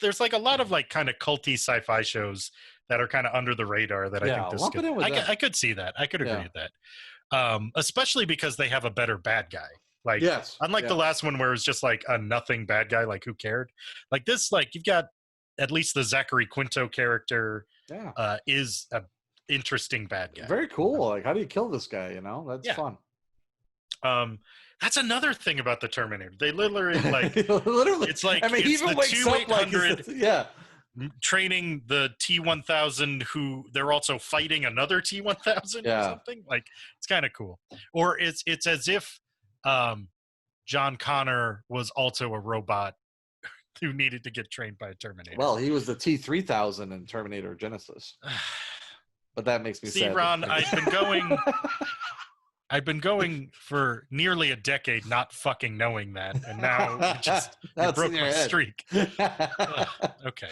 There's like a lot of like kind of culty sci-fi shows that are kind of under the radar that I think this could. I could see that. I could agree with that. Especially because they have a better bad guy. Like, unlike the last one where it's just like a nothing bad guy, like who cared? Like this, like you've got at least the Zachary Quinto character is a interesting bad guy. Very cool. Like, how do you kill this guy? That's fun. That's another thing about the Terminator. They literally like it's like he even wakes up like training the T-1000 who they're also fighting another T-1000 or something. Like it's kind of cool. Or it's as if John Connor was also a robot who needed to get trained by a Terminator. Well, he was the T-3000 in Terminator Genesis. But that makes me sad. See, Ron, I've been going for nearly a decade not fucking knowing that, and now it broke my streak. Okay.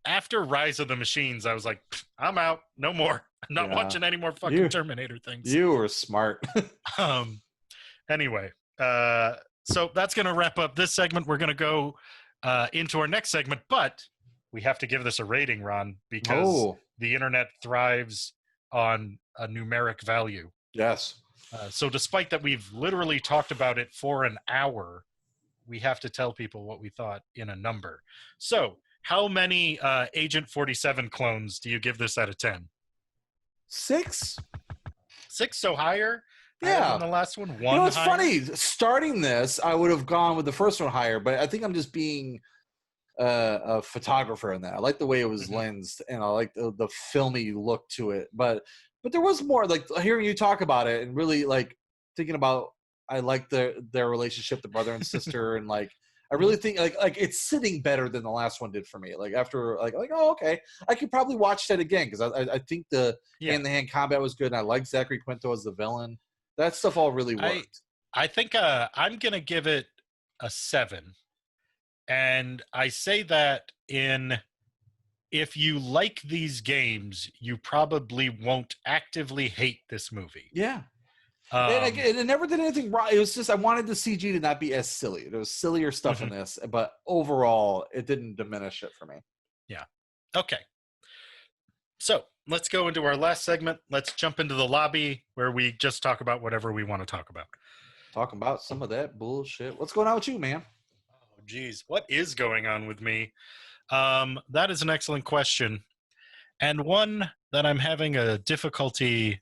After Rise of the Machines, I was like, I'm out. No more. I'm not watching any more fucking Terminator things. You were smart. Anyway, so that's going to wrap up this segment. We're going to go into our next segment, but we have to give this a rating, Ron, because the internet thrives on a numeric value. Yes. So despite that we've literally talked about it for an hour, we have to tell people what we thought in a number. So how many Agent 47 clones do you give this out of 10? 6. 6, so higher? Yeah. Higher than the last one? One it's funny. Starting this, I would have gone with the first one higher, but I think I'm just being a photographer in that. I like the way it was lensed, and I like the filmy look to it. But there was more, like hearing you talk about it and really like thinking about I like their relationship, the brother and sister, and like I really think like it's sitting better than the last one did for me. Like after like oh okay, I could probably watch that again because I think the hand-to-hand combat was good, and I like Zachary Quinto as the villain. That stuff all really worked. I think I'm gonna give it a 7, and I say that if you like these games, you probably won't actively hate this movie. Yeah. And it never did anything wrong. It was just I wanted the CG to not be as silly. There was sillier stuff in this, but overall, it didn't diminish it for me. Yeah. Okay. So let's go into our last segment. Let's jump into the lobby where we just talk about whatever we want to talk about. Talking about some of that bullshit. What's going on with you, man? Oh, geez. What is going on with me? That is an excellent question, and one that I'm having a difficulty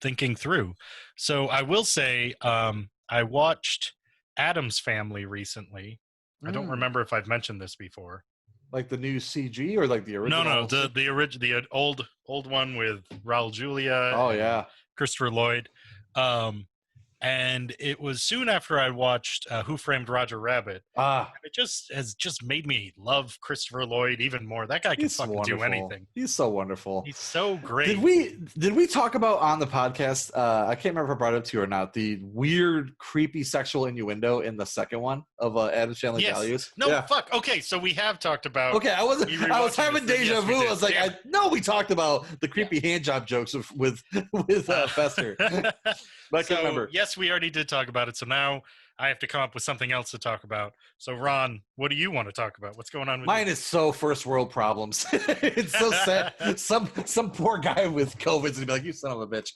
thinking through. So I will say I watched Addams Family recently. I don't remember if I've mentioned this before. Like the new CG or like the original? No, the old one with Raul Julia. Oh yeah, Christopher Lloyd. And it was soon after I watched Who Framed Roger Rabbit. It has just made me love Christopher Lloyd even more. That guy can fucking do anything. He's so wonderful. He's so great. Did we talk about on the podcast? I can't remember if I brought it up to you or not. The weird, creepy sexual innuendo in the second one of Addams Family Values. No, yeah. Fuck. Okay, so we have talked about. Okay, I was having deja vu. I was like, I know we talked about the creepy hand job jokes with Fester. But I can't remember. Yes, we already did talk about it. So now I have to come up with something else to talk about. So Ron, what do you want to talk about? What's going on with Mine is so first world problems. It's so sad. Some poor guy with COVID's gonna be like, you son of a bitch.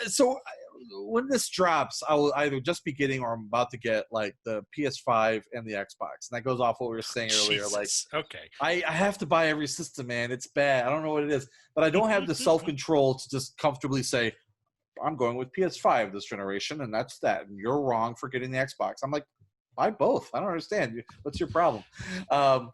So when this drops, I will either just be getting or I'm about to get like the PS5 and the Xbox. And that goes off what we were saying earlier. Jesus. Like, okay, I have to buy every system, man. It's bad. I don't know what it is, but I don't have the self-control to just comfortably say, I'm going with PS5 this generation, and that's that. And you're wrong for getting the Xbox. I'm like, buy both. I don't understand. What's your problem?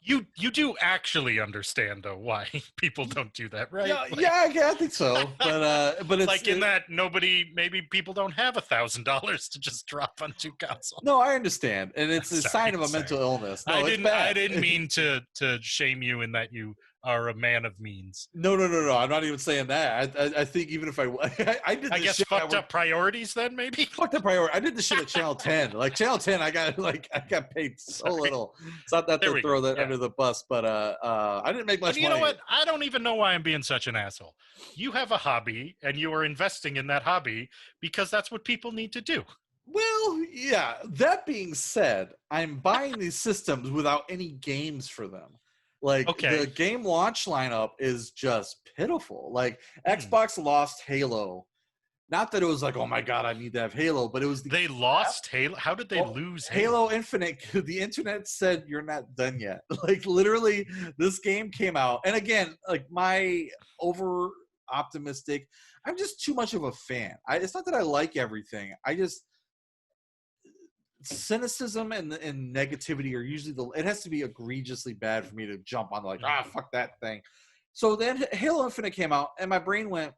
You do actually understand though why people don't do that, right? Yeah, I think so. But it's like that maybe people don't have $1,000 to just drop on 2 consoles. No, I understand, and it's a sign of a mental illness. No, I didn't mean to shame you in that you are a man of means. No. I'm not even saying that. I think even if I did, I guess fucked up priorities. Then maybe fucked up priority. I did the shit at Channel 10. Like Channel 10, I got paid so little. It's not that to throw that under the bus, but I didn't make much money. You know what? I don't even know why I'm being such an asshole. You have a hobby, and you are investing in that hobby because that's what people need to do. Well, yeah. That being said, I'm buying these systems without any games for them. Like the game launch lineup is just pitiful. Like Xbox lost Halo. Not that it was like, oh my god, I need to have Halo, but it was they lost Halo. How did they lose Halo Infinite? The internet said you're not done yet. Like literally, this game came out, and again, like my over optimistic. I'm just too much of a fan. It's not that I like everything. I just cynicism and negativity are usually it has to be egregiously bad for me to jump on like fuck that thing. So then Halo Infinite came out and my brain went,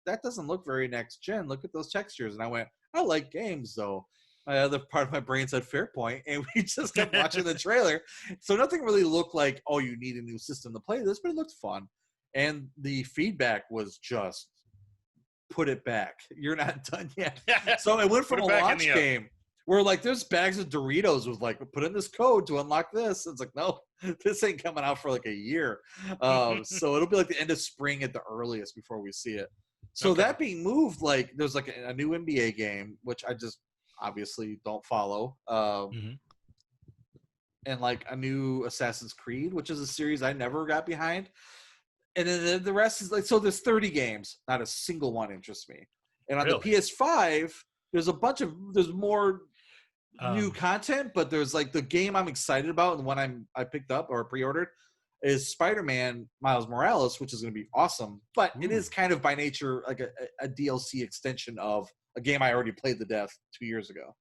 that doesn't look very next gen. Look at those textures. And I went, I like games though. My other part of my brain said fair point, and we just kept watching the trailer. So nothing really looked like, oh, you need a new system to play this, but it looked fun. And the feedback was just put it back. You're not done yet. So it went from a launch game where like there's bags of Doritos with like put in this code to unlock this. It's like, no, this ain't coming out for like a year. So it'll be like the end of spring at the earliest before we see it. So that being moved, like there's like a new NBA game, which I just obviously don't follow. And like a new Assassin's Creed, which is a series I never got behind. And then the rest is like, so there's 30 games. Not a single one interests me. And on the PS5, there's more new content, but there's like the game I'm excited about and the one I picked up or pre-ordered is Spider-Man Miles Morales, which is going to be awesome. But it is kind of by nature like a DLC extension of a game I already played to death 2 years ago.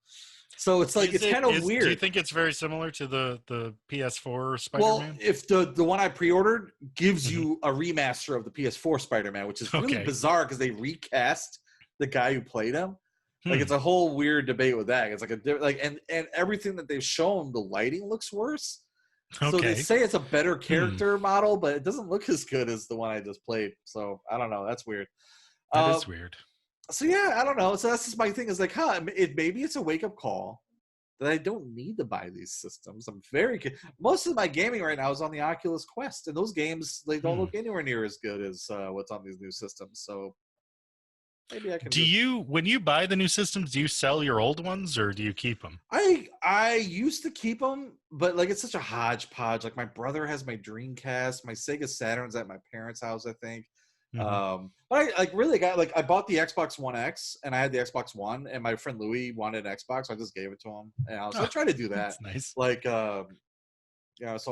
So it's like, it's kind of weird. Do you think it's very similar to the PS4 Spider-Man? Well, if the one I pre-ordered gives you a remaster of the PS4 Spider-Man, which is really bizarre because they recast the guy who played him. Like, it's a whole weird debate with that. It's like and everything that they've shown, the lighting looks worse. So they say it's a better character model, but it doesn't look as good as the one I just played. So I don't know. That's weird. That is weird. So yeah, I don't know. So that's just my thing. Is like, maybe it's a wake up call that I don't need to buy these systems. I'm most of my gaming right now is on the Oculus Quest, and those games, they don't look anywhere near as good as what's on these new systems. So maybe I can. When you buy the new systems, do you sell your old ones or do you keep them? I used to keep them, but like, it's such a hodgepodge. Like, my brother has my Dreamcast, my Sega Saturn's at my parents' house, I think. But I I bought the Xbox One X, and I had the Xbox One, and my friend Louis wanted an Xbox, so I just gave it to him. And I tried to do that. That's nice. Like, so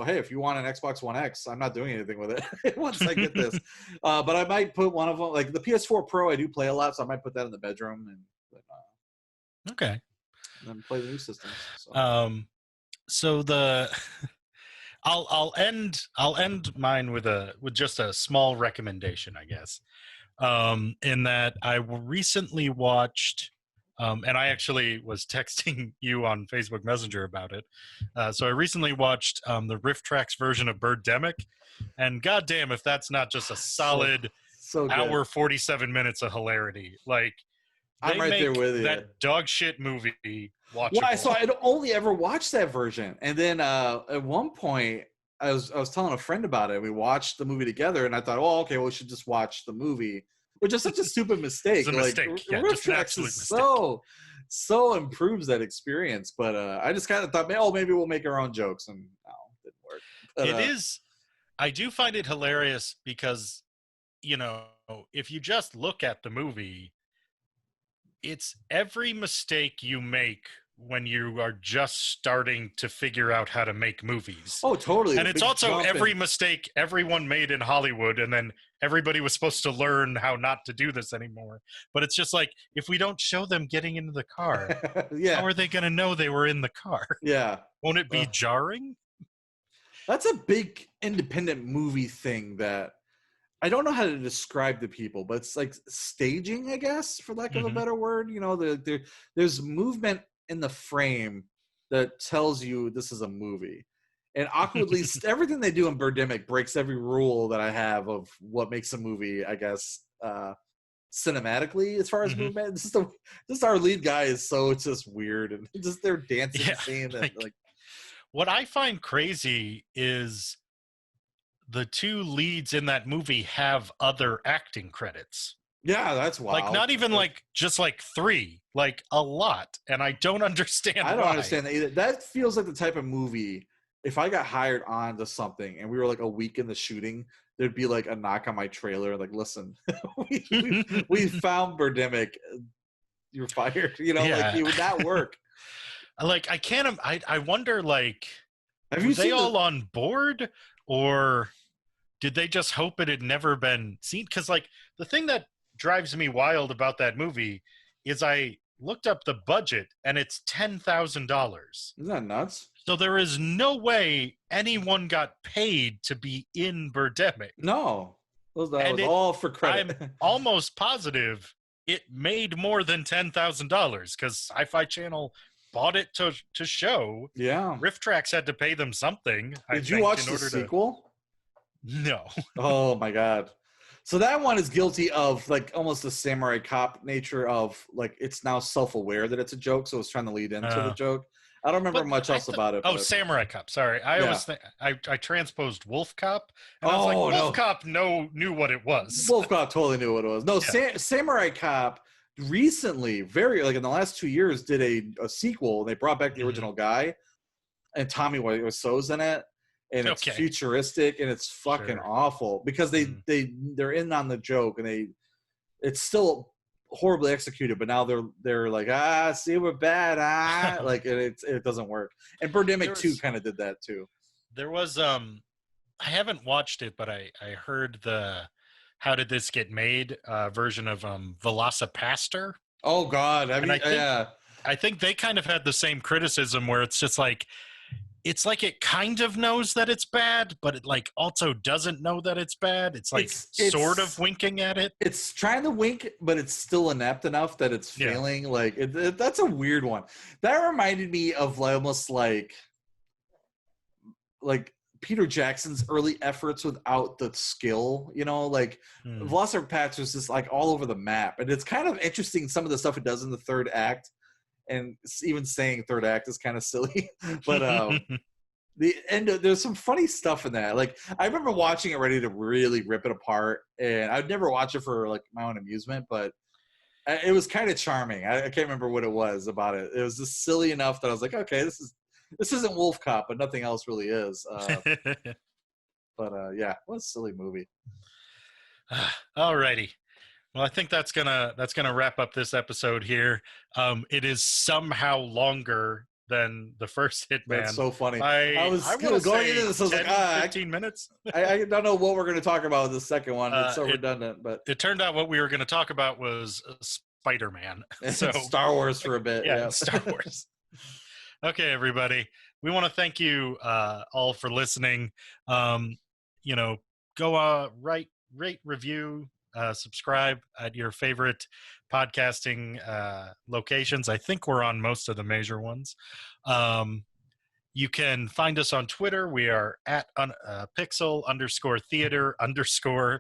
hey, if you want an Xbox One X, I'm not doing anything with it once I get this. But I might put one of them, like the PS4 Pro. I do play a lot, so I might put that in the bedroom and then play the new systems. So I'll end mine with just a small recommendation, I guess. In that I recently watched, and I actually was texting you on Facebook Messenger about it. So I recently watched the Rift Tracks version of Birdemic, and goddamn if that's not just a solid hour 47 minutes of hilarity. Like, I'm right there with you. That dog shit movie. Watchable. So I'd only ever watched that version, and then at one point I was telling a friend about it. We watched the movie together, and I thought, oh, okay, well, we should just watch the movie, which is such a stupid mistake. It's a mistake. Yeah, Rift Tracks is so improves that experience. But I just kind of thought, maybe we'll make our own jokes, and no, it didn't work. But, it is. I do find it hilarious because, if you just look at the movie, it's every mistake you make when you are just starting to figure out how to make movies. Oh, totally. And it's also every mistake everyone made in Hollywood, and then everybody was supposed to learn how not to do this anymore. But it's just like, if we don't show them getting into the car, how are they going to know they were in the car? Yeah. Won't it be jarring? That's a big independent movie thing that I don't know how to describe to people, but it's like staging, I guess, for lack of a better word. There's movement in the frame that tells you this is a movie. And awkwardly, everything they do in Birdemic breaks every rule that I have of what makes a movie, I guess, cinematically, as far as movement. This our lead guy is so it's just weird, and just their dancing scene. Like, what I find crazy is the two leads in that movie have other acting credits. Yeah, that's wild. Like, not even just 3, like a lot. And I don't understand I don't understand that either. That feels like the type of movie, if I got hired on to something and we were like a week in the shooting, there'd be like a knock on my trailer. Like, listen, we found Birdemic. You're fired. Like, it would not work. Like, I wonder, like, were they all on board, or did they just hope it had never been seen? Because, like, the thing that drives me wild about that movie is I looked up the budget, and it's $10,000. Isn't that nuts? So there is no way anyone got paid to be in Birdemic. No. That was all for credit. I'm almost positive it made more than $10,000 because Sci-Fi Channel bought it to show. Yeah. Rift Tracks had to pay them something. Did you watch the sequel? No. Oh my God. So that one is guilty of like almost the Samurai Cop nature of like, it's now self-aware that it's a joke. So it's trying to lead into the joke. I don't remember much else about it. Oh, Samurai Cop. Sorry. I transposed Wolf Cop. And I was like, Wolf Cop knew what it was. Wolf Cop totally knew what it was. No, Samurai Cop recently, very like in the last 2 years, did a sequel. They brought back the original guy, and Tommy Wiseau's in it, and it's futuristic and it's fucking awful because they're in on the joke, and it's still horribly executed, but now they're like, see, we're bad, like it doesn't work. And Birdemic 2 kind of did that too. There was I haven't watched it, but I heard the How Did This Get Made version of Velocipaster. Oh God, I I think they kind of had the same criticism where it's just like, it's like it kind of knows that it's bad, but it like also doesn't know that it's bad. It's like sort of winking at it. It's trying to wink, but it's still inept enough that it's failing. Yeah. Like that's a weird one. That reminded me of almost like Peter Jackson's early efforts without the skill, you know, like Velociraptor was just like all over the map. And it's kind of interesting some of the stuff it does in the third act. And even saying third act is kind of silly, but the end. There's some funny stuff in that. Like I remember watching it ready to really rip it apart, and I'd never watch it for like my own amusement, but it was kind of charming. I can't remember what it was about it. It was just silly enough that I was like, okay, this isn't Wolf Cop, but nothing else really is. But yeah, what a silly movie. Alrighty. Well, I think that's gonna wrap up this episode here. It is somehow longer than the first Hitman. That's so funny. I was going into this. I was 10, like, 15 minutes. I don't know what we're going to talk about in the second one. It's so redundant, but it turned out what we were going to talk about was Spider-Man. So Star Wars for a bit. Yeah. Star Wars. Okay, everybody. We want to thank you all for listening. You know, go rate, review. Subscribe at your favorite podcasting locations. I think we're on most of the major ones. You can find us on Twitter. We are at pixel_theater_.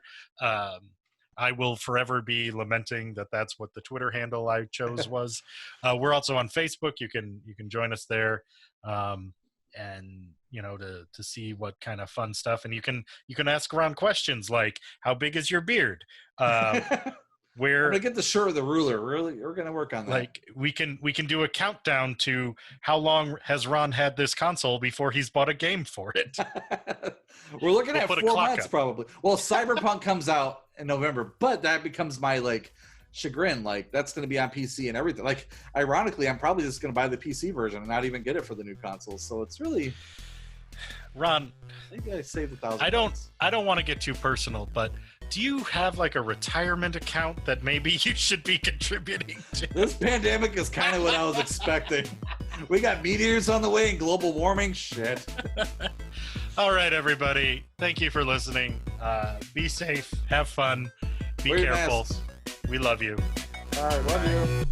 I will forever be lamenting that that's what the Twitter handle I chose was. We're also on Facebook. You can join us there. And you know, to see what kind of fun stuff, and you can ask around questions like, how big is your beard? Where I'm gonna get the shirt or the ruler. We're gonna work on that. Like we can do a countdown to how long has Ron had this console before he's bought a game for it. We're looking at 4 months probably. Well, Cyberpunk comes out in November, but that becomes my like chagrin. Like that's going to be on PC and everything. Like ironically, I'm probably just going to buy the PC version and not even get it for the new console. So it's really, Ron, maybe I saved $1,000. I don't want to get too personal, but do you have like a retirement account that maybe you should be contributing to? This pandemic is kind of what I was expecting. We got meteors on the way and global warming. Shit. All right, everybody. Thank you for listening. Be safe. Have fun. Be careful. We love you. All right, love you.